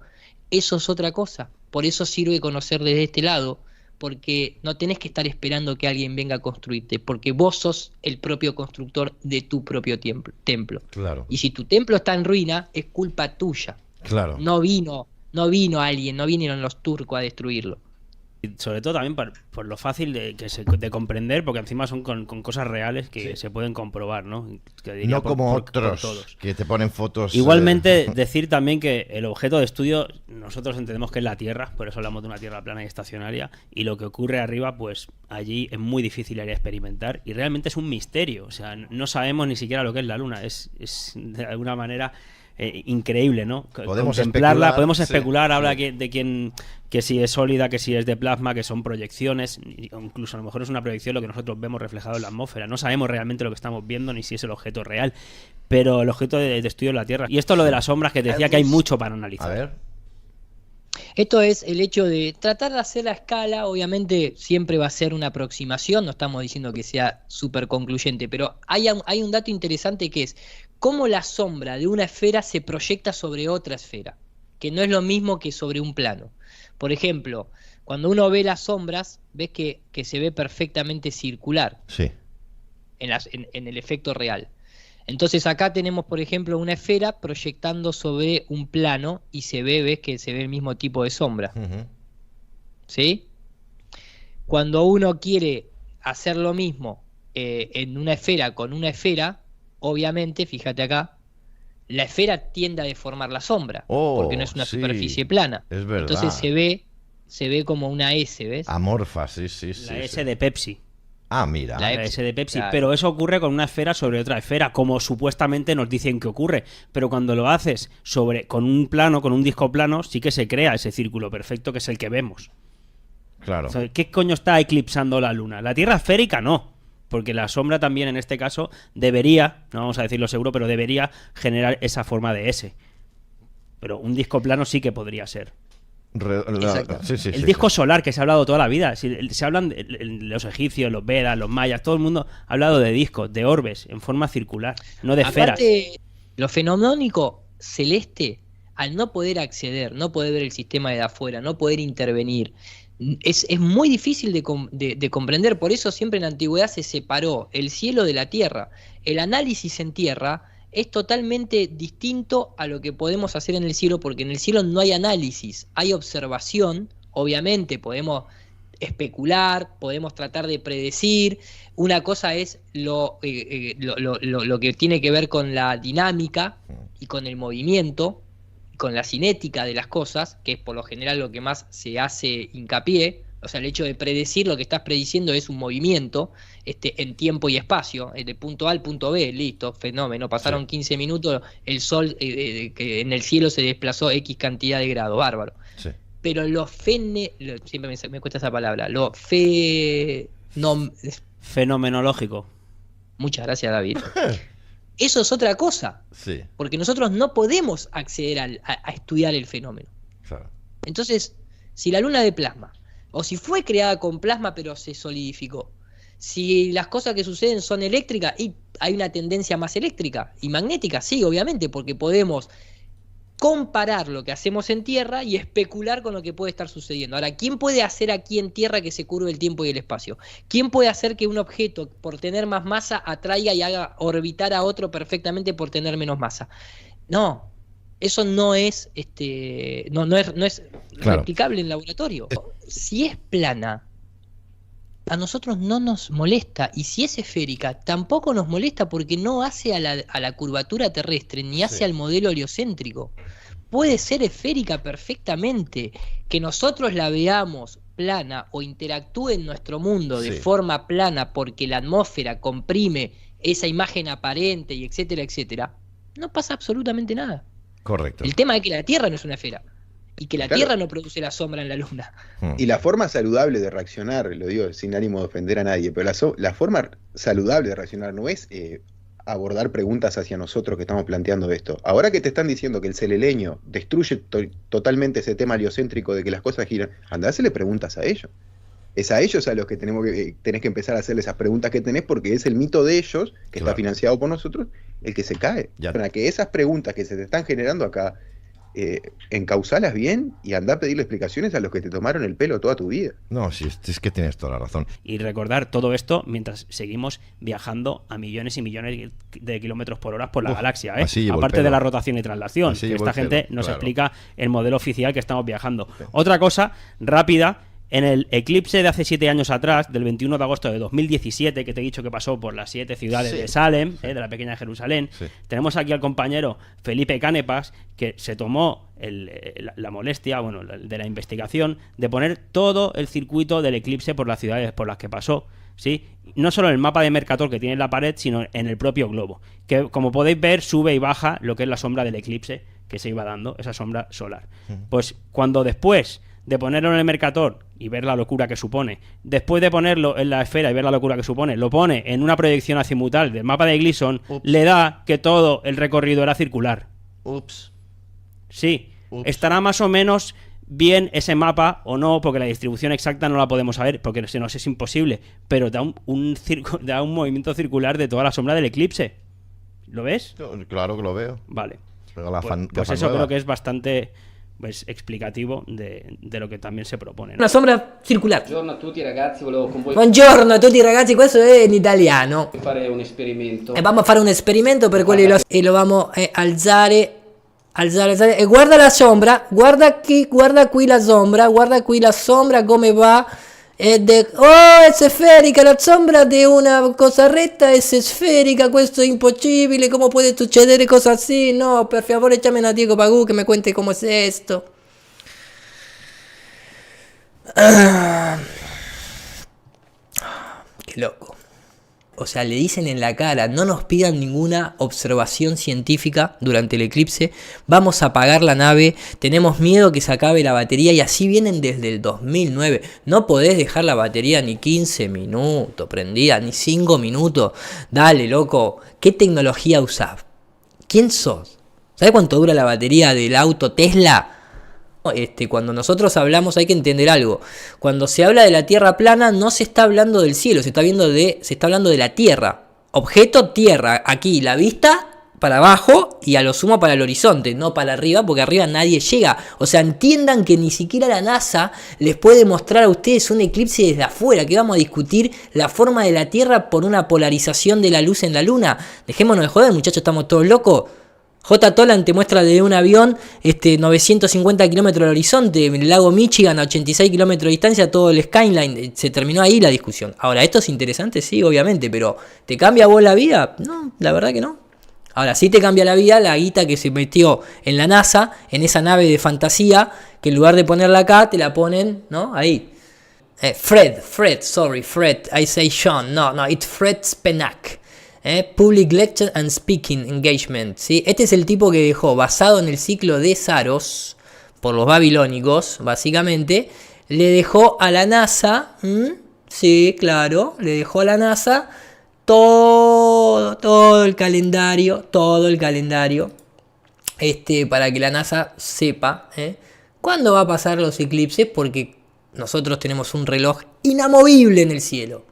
eso es otra cosa. Por eso sirve conocer desde este lado, porque no tenés que estar esperando que alguien venga a construirte, porque vos sos el propio constructor de tu propio templo. Claro. Y si tu templo está en ruina, es culpa tuya. Claro. No vino alguien, no vinieron los turcos a destruirlo. Y sobre todo también por lo fácil de comprender, porque encima son con cosas reales que se pueden comprobar, ¿no? Que diría No como por otros todos. que te ponen fotos. Igualmente, decir también que el objeto de estudio, nosotros entendemos que es la Tierra, por eso hablamos de una Tierra plana y estacionaria, y lo que ocurre arriba, pues allí es muy difícil ir a experimentar, y realmente es un misterio. O sea, no sabemos ni siquiera lo que es la Luna. Es de alguna manera increíble, ¿no? Podemos Contemplarla, especular, podemos sí, especular, habla sí. de quién, que si es sólida, que si es de plasma, que son proyecciones, o incluso a lo mejor es una proyección lo que nosotros vemos reflejado en la atmósfera. No sabemos realmente lo que estamos viendo ni si es el objeto real, pero el objeto de estudio es la Tierra. Y esto es lo de las sombras, que te decía que hay mucho para analizar. A ver. Esto es el hecho de tratar de hacer la escala. Obviamente siempre va a ser una aproximación, no estamos diciendo que sea súper concluyente, pero hay un dato interesante que es cómo la sombra de una esfera se proyecta sobre otra esfera, que no es lo mismo que sobre un plano. Por ejemplo, cuando uno ve las sombras, ves que se ve perfectamente circular Sí. en el efecto real. Entonces acá tenemos, por ejemplo, una esfera proyectando sobre un plano y ves que se ve el mismo tipo de sombra. ¿Sí? Cuando uno quiere hacer lo mismo en una esfera con una esfera, obviamente, fíjate acá, la esfera tiende a deformar la sombra, porque no es una sí, superficie plana. es verdad. Entonces se ve como una S, ¿ves? Amorfa, sí. La S de Pepsi. Ah, mira. La La S de Pepsi, claro. pero eso ocurre con una esfera sobre otra esfera, como supuestamente nos dicen que ocurre, pero cuando lo haces con un plano, con un disco plano, sí que se crea ese círculo perfecto que es el que vemos. Claro. O sea, ¿qué coño está eclipsando la Luna? La Tierra esférica no, porque la sombra también en este caso debería, no vamos a decirlo seguro, pero debería generar esa forma de S. Pero un disco plano sí que podría ser. El disco solar que se ha hablado toda la vida. Se hablan de los egipcios, los Vedas, los mayas, todo el mundo ha hablado de discos, de orbes en forma circular, no de esferas. Aparte, lo fenomenónico celeste, al no poder acceder, no poder ver el sistema de afuera, no poder intervenir, es muy difícil de comprender. Por eso siempre en la antigüedad se separó el cielo de la tierra. El análisis en tierra es totalmente distinto a lo que podemos hacer en el cielo, porque en el cielo no hay análisis, hay observación. Obviamente podemos especular, podemos tratar de predecir. Una cosa es lo que tiene que ver con la dinámica y con el movimiento, y con la cinética de las cosas, que es por lo general lo que más se hace hincapié. O sea, el hecho de predecir, lo que estás prediciendo es un movimiento en tiempo y espacio, de punto A al punto B, listo, fenómeno. Pasaron 15 minutos, el sol que en el cielo se desplazó X cantidad de grados, bárbaro. Sí. Pero siempre me cuesta esa palabra, fenomenológico. Muchas gracias, David. Eso es otra cosa, Sí, porque nosotros no podemos acceder a estudiar el fenómeno. claro. Entonces, si la luna de plasma, o si fue creada con plasma pero se solidificó, si las cosas que suceden son eléctricas, y hay una tendencia más eléctrica y magnética, sí, obviamente, porque podemos comparar lo que hacemos en tierra y especular con lo que puede estar sucediendo. Ahora, ¿quién puede hacer aquí en tierra que se curve el tiempo y el espacio? ¿Quién puede hacer que un objeto, por tener más masa, atraiga y haga orbitar a otro perfectamente por tener menos masa? No, eso no es no es Claro. replicable en laboratorio. Si es plana, a nosotros no nos molesta, y si es esférica, tampoco nos molesta, porque no hace a la curvatura terrestre, ni hace al modelo heliocéntrico. Puede ser esférica perfectamente, que nosotros la veamos plana o interactúe en nuestro mundo de forma plana porque la atmósfera comprime esa imagen aparente y etcétera, etcétera, no pasa absolutamente nada. Correcto. El tema es que la Tierra no es una esfera y que la Claro. Tierra no produce la sombra en la Luna. Y la forma saludable de reaccionar, lo digo sin ánimo de ofender a nadie, pero la forma saludable de reaccionar no es abordar preguntas hacia nosotros que estamos planteando esto. Ahora que te están diciendo que el celeleño destruye totalmente ese tema heliocéntrico de que las cosas giran, andá, hacerle preguntas a ellos. Es a ellos a los que tenés que empezar a hacerle esas preguntas que tenés, porque es el mito de ellos, que está financiado por nosotros, el que se cae. Para que esas preguntas que se te están generando acá, encausalas bien y andá a pedirle explicaciones a los que te tomaron el pelo toda tu vida. No, sí, es que tienes toda la razón. Y recordar todo esto mientras seguimos viajando a millones y millones de kilómetros por hora por la galaxia, ¿eh? Así llevo el Aparte pelo. de la rotación y traslación, Así que llevo esta el gente pelo, nos claro. explica el modelo oficial que estamos viajando. Otra cosa rápida: en el eclipse de hace 7 años atrás, del 21 de agosto de 2017, que te he dicho que pasó por las 7 ciudades de Salem, de la pequeña Jerusalén, tenemos aquí al compañero Felipe Canepas, que se tomó la molestia, de la investigación, de poner todo el circuito del eclipse por las ciudades por las que pasó, ¿sí? No solo en el mapa de Mercator que tiene en la pared, sino en el propio globo, que como podéis ver sube y baja lo que es la sombra del eclipse que se iba dando, esa sombra solar. Pues cuando después de ponerlo en el Mercator y ver la locura que supone, después de ponerlo en la esfera y ver la locura que supone, lo pone en una proyección azimutal del mapa de Gleason, le da que todo el recorrido era circular. Ups. Sí, estará más o menos bien ese mapa o no, porque la distribución exacta no la podemos saber, porque se nos es imposible, pero da da un movimiento circular de toda la sombra del eclipse. ¿Lo ves? Claro que lo veo. Vale. Pega la Pues eso nueva. creo que es bastante explicativo de lo que también se propone, ¿no? Una sombra circolare. Buongiorno a tutti ragazzi, volevo con voi Buongiorno a tutti ragazzi, questo è in italiano. fare un esperimento. E vamos a fare un esperimento per quelli e lo vamos a alzare e guarda la sombra, guarda qui la sombra come va. Oh, è sferica, la sombra di una cosa retta è sferica, questo è impossibile, come può succedere cosa así? No, per favore llamen a Diego Pagú que me cuente cómo es esto. Qué loco. o sea, le dicen en la cara, no nos pidan ninguna observación científica durante el eclipse, vamos a apagar la nave, tenemos miedo que se acabe la batería, y así vienen desde el 2009. No podés dejar la batería ni 15 minutos prendida, ni 5 minutos. Dale, loco, ¿qué tecnología usás? ¿Quién sos? ¿Sabés cuánto dura la batería del auto Tesla? Cuando nosotros hablamos hay que entender algo. Cuando se habla de la Tierra plana no se está hablando del cielo, se está hablando de la Tierra. Objeto Tierra, aquí la vista para abajo y a lo sumo para el horizonte, no para arriba, porque arriba nadie llega. O sea, entiendan que ni siquiera la NASA les puede mostrar a ustedes un eclipse desde afuera, que vamos a discutir la forma de la Tierra por una polarización de la luz en la Luna. Dejémonos de joder, muchachos, estamos todos locos. J. Tolan te muestra de un avión 950 kilómetros al horizonte, en el lago Michigan a 86 kilómetros de distancia, todo el skyline. Se terminó ahí la discusión. Ahora, ¿esto es interesante? Sí, obviamente, pero ¿te cambia a vos la vida? No, la verdad que no. Ahora, sí te cambia la vida la guita que se metió en la NASA, en esa nave de fantasía, que en lugar de ponerla acá, te la ponen, ¿no? Ahí. Fred, I say Sean, no, it's Fred Spenak. Public Lecture and Speaking Engagement, ¿sí? Este es el tipo que dejó, basado en el ciclo de Saros, por los babilónicos, básicamente, le dejó a la NASA, sí, claro, le dejó a la NASA todo el calendario, para que la NASA sepa, cuándo va a pasar los eclipses, porque nosotros tenemos un reloj inamovible en el cielo.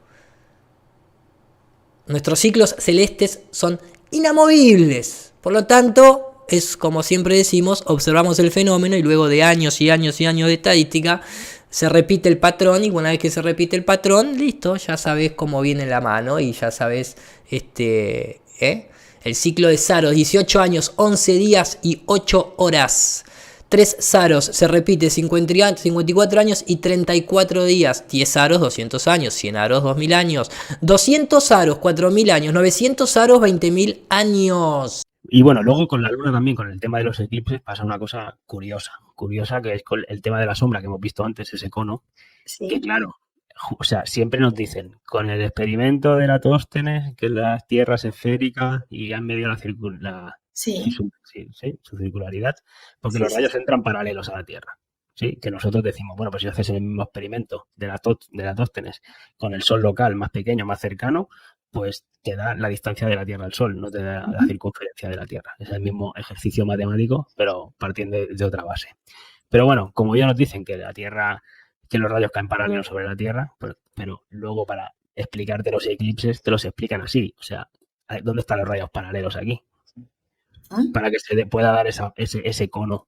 Nuestros ciclos celestes son inamovibles. Por lo tanto, es como siempre decimos, observamos el fenómeno y luego de años y años y años de estadística, se repite el patrón, y una vez que se repite el patrón, listo, ya sabes cómo viene la mano y ya sabes el ciclo de Saros, 18 años, 11 días y 8 horas. 3 Saros se repite 54 años y 34 días. 10 Saros, 200 años. 100 Saros, 2000 años. 200 Saros, 4000 años. 900 Saros, 20.000 años. Y bueno, luego con la luna también, con el tema de los eclipses, pasa una cosa curiosa, que es con el tema de la sombra que hemos visto antes, ese cono, sí. Que claro, o sea, siempre nos dicen, con el experimento de Eratóstenes, que la Tierra es esférica y han medido su circularidad, porque los rayos entran paralelos a la Tierra. ¿Sí? Que nosotros decimos, bueno, pues si haces el mismo experimento de Eratóstenes con el Sol local más pequeño, más cercano, pues te da la distancia de la Tierra al Sol, no te da la circunferencia de la Tierra. Es el mismo ejercicio matemático, pero partiendo de otra base. Pero bueno, como ya nos dicen que la Tierra, que los rayos caen paralelos sobre la Tierra, pero luego para explicarte los eclipses te los explican así. O sea, ¿dónde están los rayos paralelos aquí? Para que se le pueda dar ese cono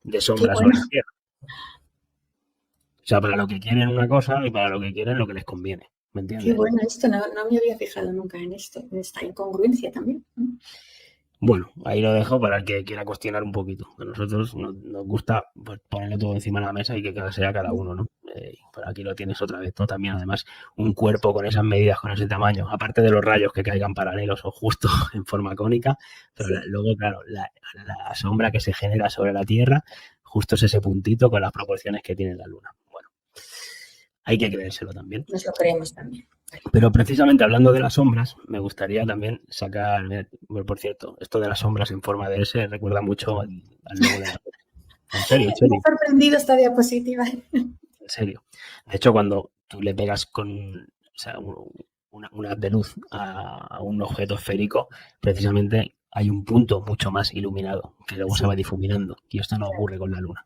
de sombra sobre la Tierra. O sea, para lo que quieren una cosa y para lo que quieren lo que les conviene. ¿Me entiendes? Qué bueno esto, no me había fijado nunca en esto, en esta incongruencia también. Bueno, ahí lo dejo para el que quiera cuestionar un poquito. A nosotros nos gusta pues, ponerlo todo encima de la mesa y que sea cada uno, ¿no? Por aquí lo tienes otra vez, ¿no? También, además, un cuerpo con esas medidas, con ese tamaño, aparte de los rayos que caigan paralelos o justo en forma cónica, pero luego, claro, la sombra que se genera sobre la Tierra, justo es ese puntito con las proporciones que tiene la Luna. Bueno, hay que creérselo también. Nos lo creemos también. Pero precisamente hablando de las sombras, me gustaría también sacar, por cierto, esto de las sombras en forma de S recuerda mucho al logo de la... En serio. Me ha sorprendido esta diapositiva. En serio. De hecho, cuando tú le pegas con una haz de luz a un objeto esférico, precisamente hay un punto mucho más iluminado que luego se va difuminando. Y esto no ocurre con la Luna,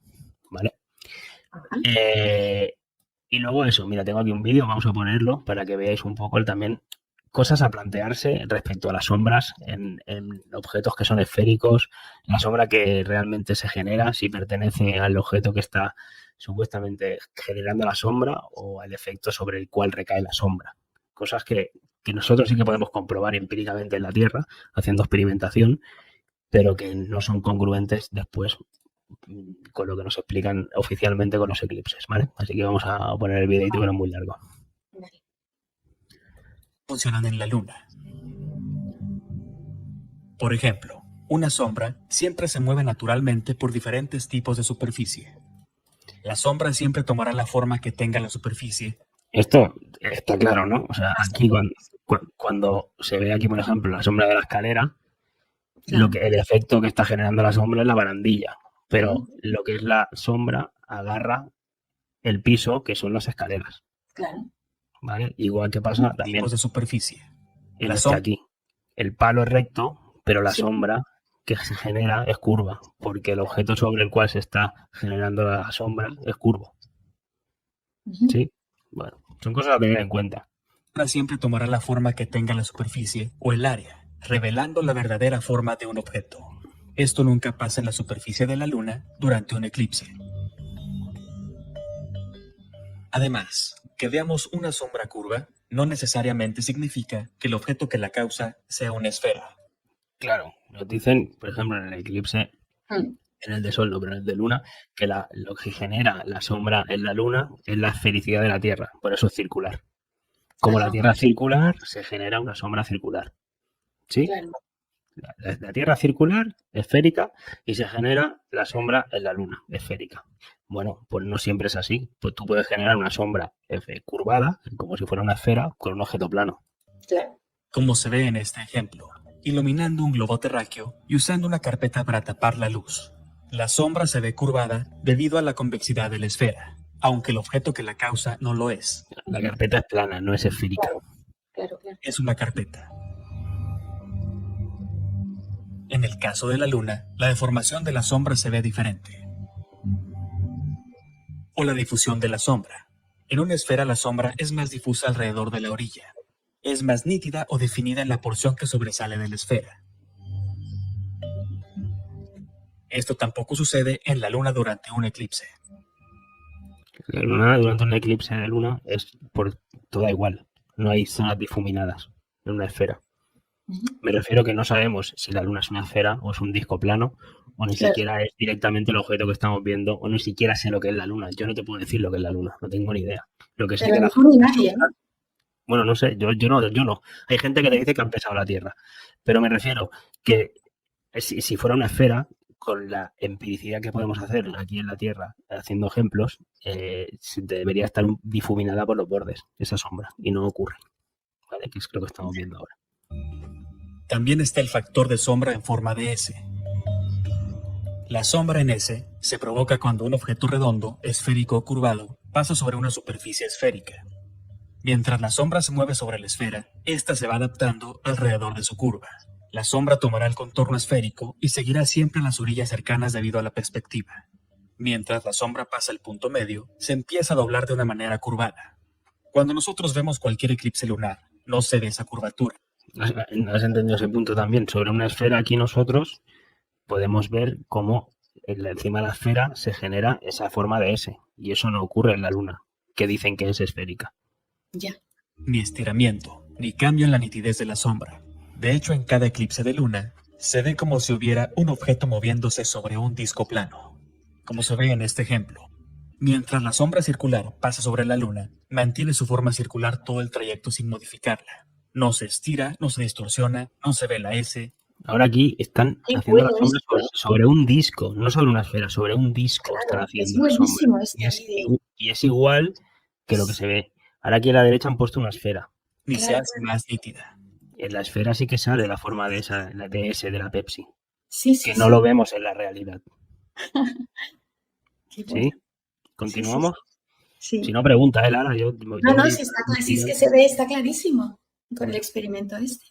¿vale? Y luego eso, mira, tengo aquí un vídeo, vamos a ponerlo para que veáis un poco también cosas a plantearse respecto a las sombras en objetos que son esféricos, la sombra que realmente se genera, si pertenece al objeto que está supuestamente generando la sombra o al efecto sobre el cual recae la sombra. Cosas que nosotros sí que podemos comprobar empíricamente en la Tierra, haciendo experimentación, pero que no son congruentes después con lo que nos explican oficialmente con los eclipses, ¿vale? Así que vamos a poner el videito, pero es muy largo. Funcionan en la Luna. Por ejemplo, una sombra siempre se mueve naturalmente por diferentes tipos de superficie. La sombra siempre tomará la forma que tenga la superficie. Esto está claro, ¿no? O sea, aquí Cuando se ve aquí, por ejemplo, la sombra de la escalera, el efecto que está generando la sombra es la barandilla, pero lo que es la sombra agarra el piso, que son las escaleras. Claro. ¿Vale? Igual que pasa también Tipos de superficie. en aquí. El palo es recto, pero la sombra que se genera es curva, porque el objeto sobre el cual se está generando la sombra es curvo. ¿Sí? Bueno, son cosas a tener en cuenta. Siempre tomará la forma que tenga la superficie o el área, revelando la verdadera forma de un objeto. Esto nunca pasa en la superficie de la Luna durante un eclipse. Además, que veamos una sombra curva no necesariamente significa que el objeto que la causa sea una esfera. Claro, nos dicen, por ejemplo, en el eclipse, en el de Sol, no, pero en el de Luna, que lo que genera la sombra en la Luna es la esfericidad de la Tierra, por eso es circular. Como la Tierra es circular, se genera una sombra circular. ¿Sí? Claro. La Tierra es circular, esférica, y se genera la sombra en la Luna, esférica. Bueno, pues no siempre es así. Pues tú puedes generar una sombra curvada, como si fuera una esfera, con un objeto plano. Claro. Como se ve en este ejemplo, iluminando un globo terráqueo y usando una carpeta para tapar la luz. La sombra se ve curvada debido a la convexidad de la esfera, aunque el objeto que la causa no lo es. La carpeta es plana, no es esférica. Claro, claro. Es una carpeta. En el caso de la Luna, la deformación de la sombra se ve diferente. O la difusión de la sombra. En una esfera la sombra es más difusa alrededor de la orilla. Es más nítida o definida en la porción que sobresale de la esfera. Esto tampoco sucede en la Luna durante un eclipse. La Luna, durante un eclipse de Luna, es por toda igual. No hay zonas difuminadas en una esfera. Me refiero que no sabemos si la Luna es una esfera o es un disco plano, o ni siquiera es directamente el objeto que estamos viendo, o ni siquiera sé lo que es la Luna. Yo no te puedo decir lo que es la Luna, no tengo ni idea. Lo que sé Pero que mejor ni nadie, ¿no? Bueno, no sé, yo no. Hay gente que te dice que han pesado la Tierra, pero me refiero que si fuera una esfera, con la empiricidad que podemos hacer aquí en la Tierra, haciendo ejemplos, debería estar difuminada por los bordes, esa sombra, y no ocurre. ¿Vale? Que es lo que estamos viendo ahora. También está el factor de sombra en forma de S. La sombra en S se provoca cuando un objeto redondo, esférico o curvado pasa sobre una superficie esférica. Mientras la sombra se mueve sobre la esfera, ésta se va adaptando alrededor de su curva. La sombra tomará el contorno esférico y seguirá siempre en las orillas cercanas debido a la perspectiva. Mientras la sombra pasa el punto medio, se empieza a doblar de una manera curvada. Cuando nosotros vemos cualquier eclipse lunar, no se ve esa curvatura. ¿Has entendido ese punto también? Sobre una esfera aquí nosotros podemos ver cómo encima de la esfera se genera esa forma de S. Y eso no ocurre en la Luna, que dicen que es esférica. Ya. Ni estiramiento, ni cambio en la nitidez de la sombra. De hecho, en cada eclipse de luna, se ve como si hubiera un objeto moviéndose sobre un disco plano, como se ve en este ejemplo. Mientras la sombra circular pasa sobre la luna, mantiene su forma circular todo el trayecto sin modificarla. No se estira, no se distorsiona, no se ve la S. Ahora aquí están haciendo la sombra sobre un disco, no sobre una esfera, sobre un disco están haciendo la sombra. Y es igual que lo que se ve. Ahora aquí a la derecha han puesto una esfera. Ni se hace más nítida. En la esfera sí que sale la forma de esa, la DS de la Pepsi. Sí, que no lo vemos en la realidad. ¿Sí? ¿Continuamos? Sí. Si no, pregunta, Lara. No, si está claro, si es que se ve, está clarísimo con el experimento este.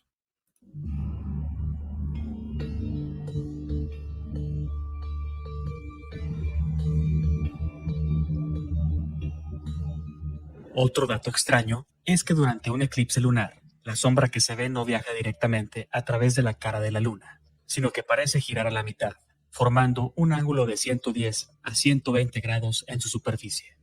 Otro dato extraño es que durante un eclipse lunar, la sombra que se ve no viaja directamente a través de la cara de la luna, sino que parece girar a la mitad, formando un ángulo de 110 a 120 grados en su superficie.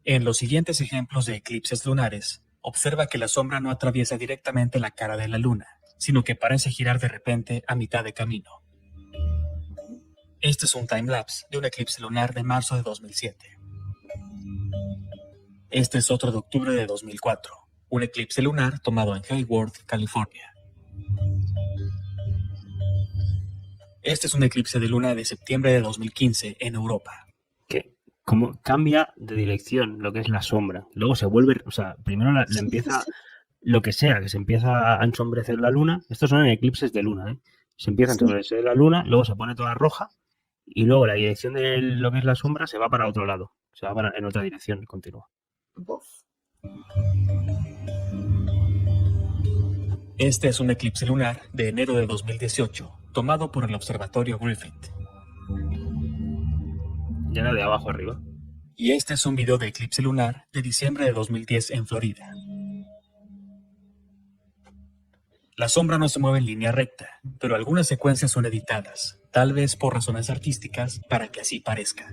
En los siguientes ejemplos de eclipses lunares, observa que la sombra no atraviesa directamente la cara de la luna, sino que parece girar de repente a mitad de camino. Este es un timelapse de un eclipse lunar de marzo de 2007. Este es otro de octubre de 2004, un eclipse lunar tomado en Hayward, California. Este es un eclipse de luna de septiembre de 2015 en Europa. Como cambia de dirección lo que es la sombra, luego se vuelve, o sea, primero la empieza lo que sea, que se empieza a ensombrecer la luna, estos son en eclipses de luna, ¿eh? Se empieza a ensombrecer la luna, luego se pone toda roja y luego la dirección de lo que es la sombra se va para otro lado, se va en otra dirección y continúa. Este es un eclipse lunar de enero de 2018, tomado por el observatorio Griffith. Ya era de abajo arriba. Y este es un video de eclipse lunar de diciembre de 2010 en Florida. La sombra no se mueve en línea recta, pero algunas secuencias son editadas, tal vez por razones artísticas, para que así parezca.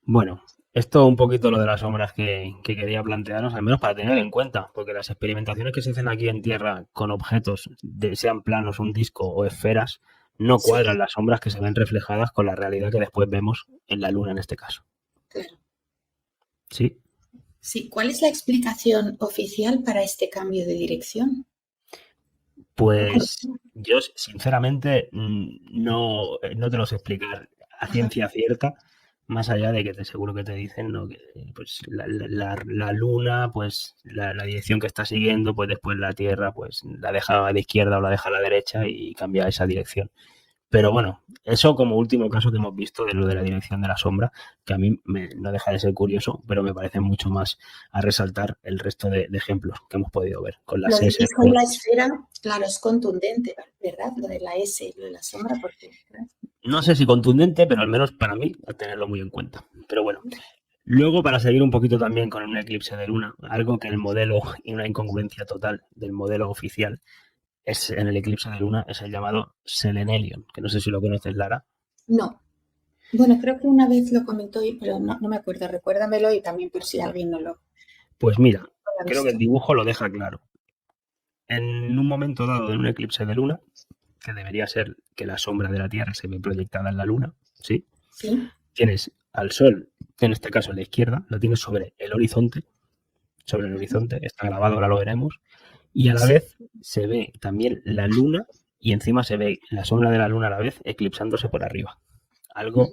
Bueno, esto un poquito lo de las sombras que quería plantearnos, al menos para tener en cuenta, porque las experimentaciones que se hacen aquí en Tierra con objetos, sean planos, un disco o esferas, no cuadran las sombras que se ven reflejadas con la realidad que después vemos en la Luna en este caso. Claro. Sí. Sí, ¿cuál es la explicación oficial para este cambio de dirección? Pues yo sinceramente no te lo sé explicar a ciencia cierta, más allá de que seguro que te dicen, ¿no? Que pues la Luna, pues la dirección que está siguiendo, pues después la Tierra pues la deja a la izquierda o la deja a la derecha y cambia esa dirección. Pero bueno, eso como último caso que hemos visto de lo de la dirección de la sombra, que a mí no deja de ser curioso, pero me parece mucho más a resaltar el resto de ejemplos que hemos podido ver con las S. Con la esfera, claro, es contundente, ¿verdad? Lo de la S y lo de la sombra, porque... No sé si contundente, pero al menos para mí, a tenerlo muy en cuenta. Pero bueno, luego para seguir un poquito también con un eclipse de luna, algo que el modelo, y una incongruencia total del modelo oficial, es en el eclipse de luna, es el llamado selenelion, que no sé si lo conoces, Lara. No. Bueno, creo que una vez lo comentó, pero no me acuerdo. Recuérdamelo y también por si alguien no lo... Pues mira, creo que el dibujo lo deja claro. En un momento dado de un eclipse de luna, que debería ser que la sombra de la Tierra se ve proyectada en la luna, ¿sí? Sí. Tienes al Sol, en este caso a la izquierda, lo tienes sobre el horizonte, está grabado, ahora lo veremos, y a la vez se ve también la luna y encima se ve la sombra de la luna a la vez eclipsándose por arriba. Algo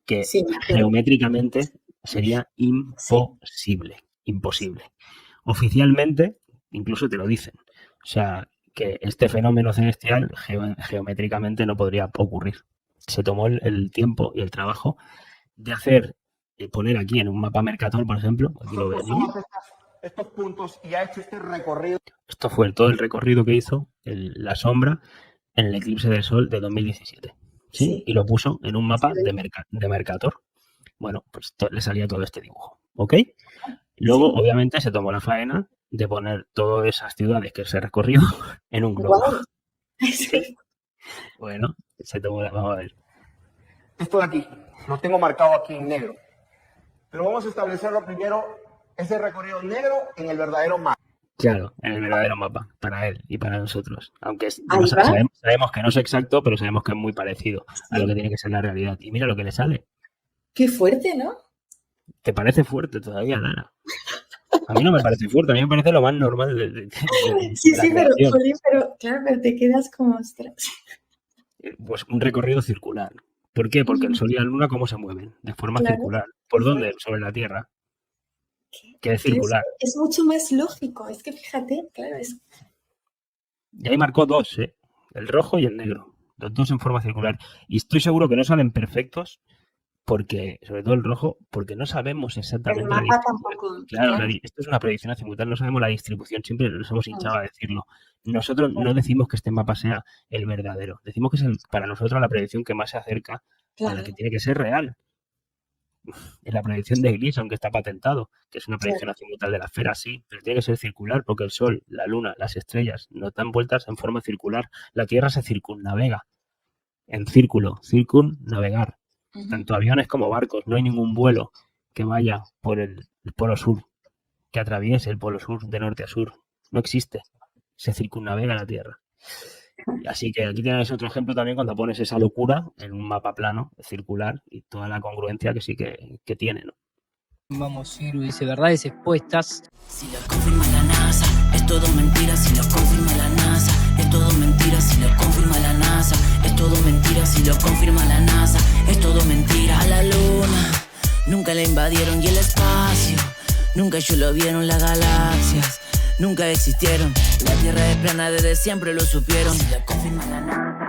que geométricamente sería imposible. Oficialmente, incluso te lo dicen. O sea, que este fenómeno celestial geométricamente no podría ocurrir. Se tomó el tiempo y el trabajo de hacer, poner aquí en un mapa Mercator, por ejemplo, aquí lo venimos. Estos puntos y ha hecho este recorrido. Esto fue todo el recorrido que hizo la sombra en el eclipse del Sol de 2017. ¿Sí? Y lo puso en un mapa de Mercator. Bueno, pues le salía todo este dibujo. ¿Ok? Luego, obviamente, se tomó la faena de poner todas esas ciudades que se recorrió en un globo. Wow. Sí. Bueno, se tomó vamos a ver. Esto de aquí, lo tengo marcado aquí en negro. Pero vamos a establecerlo primero, ese recorrido negro en el verdadero mapa. Claro, en el verdadero mapa, para él y para nosotros. Aunque no sabemos que no es exacto, pero sabemos que es muy parecido a lo que tiene que ser la realidad. Y mira lo que le sale. Qué fuerte, ¿no? ¿Te parece fuerte todavía, Lara? A mí no me parece fuerte, a mí me parece lo más normal. Sí, pero claro, pero te quedas como ostras. Pues un recorrido circular. ¿Por qué? Porque el Sol y la Luna, ¿cómo se mueven? De forma circular. ¿Por dónde? Sobre la Tierra. Que es circular. Es mucho más lógico, es que fíjate, claro, es... Y ahí marcó dos, el rojo y el negro. Los dos en forma circular. Y estoy seguro que no salen perfectos, porque, sobre todo el rojo, porque no sabemos exactamente el mapa tampoco. Claro, esto es una predicción azimutal, no sabemos la distribución, siempre nos hemos hinchado a decirlo. Nosotros no decimos que este mapa sea el verdadero, decimos que es para nosotros la predicción que más se acerca a la que tiene que ser real. Es la predicción de Gleason, que está patentado, que es una predicción azimutal de la esfera, sí, pero tiene que ser circular, porque el Sol, la Luna, las estrellas no están vueltas en forma circular. La Tierra se circunnavega en círculo, circunnavegar. Tanto aviones como barcos, no hay ningún vuelo que vaya por el polo sur, que atraviese el polo sur de norte a sur. No existe. Se circunnavega la Tierra. Así que aquí tienes otro ejemplo también cuando pones esa locura en un mapa plano, circular, y toda la congruencia que sí que tiene, ¿no? Vamos, Iru dice verdades expuestas. Si lo confirma la NASA, es todo mentira. Si lo confirma la NASA, es todo mentira. Si lo confirma la NASA, es todo mentira. Si lo confirma la NASA, es todo mentira. A la luna nunca la invadieron y el espacio nunca ellos lo vieron. Las galaxias nunca existieron. La tierra es plana, desde siempre lo supieron. Si lo confirma la NASA.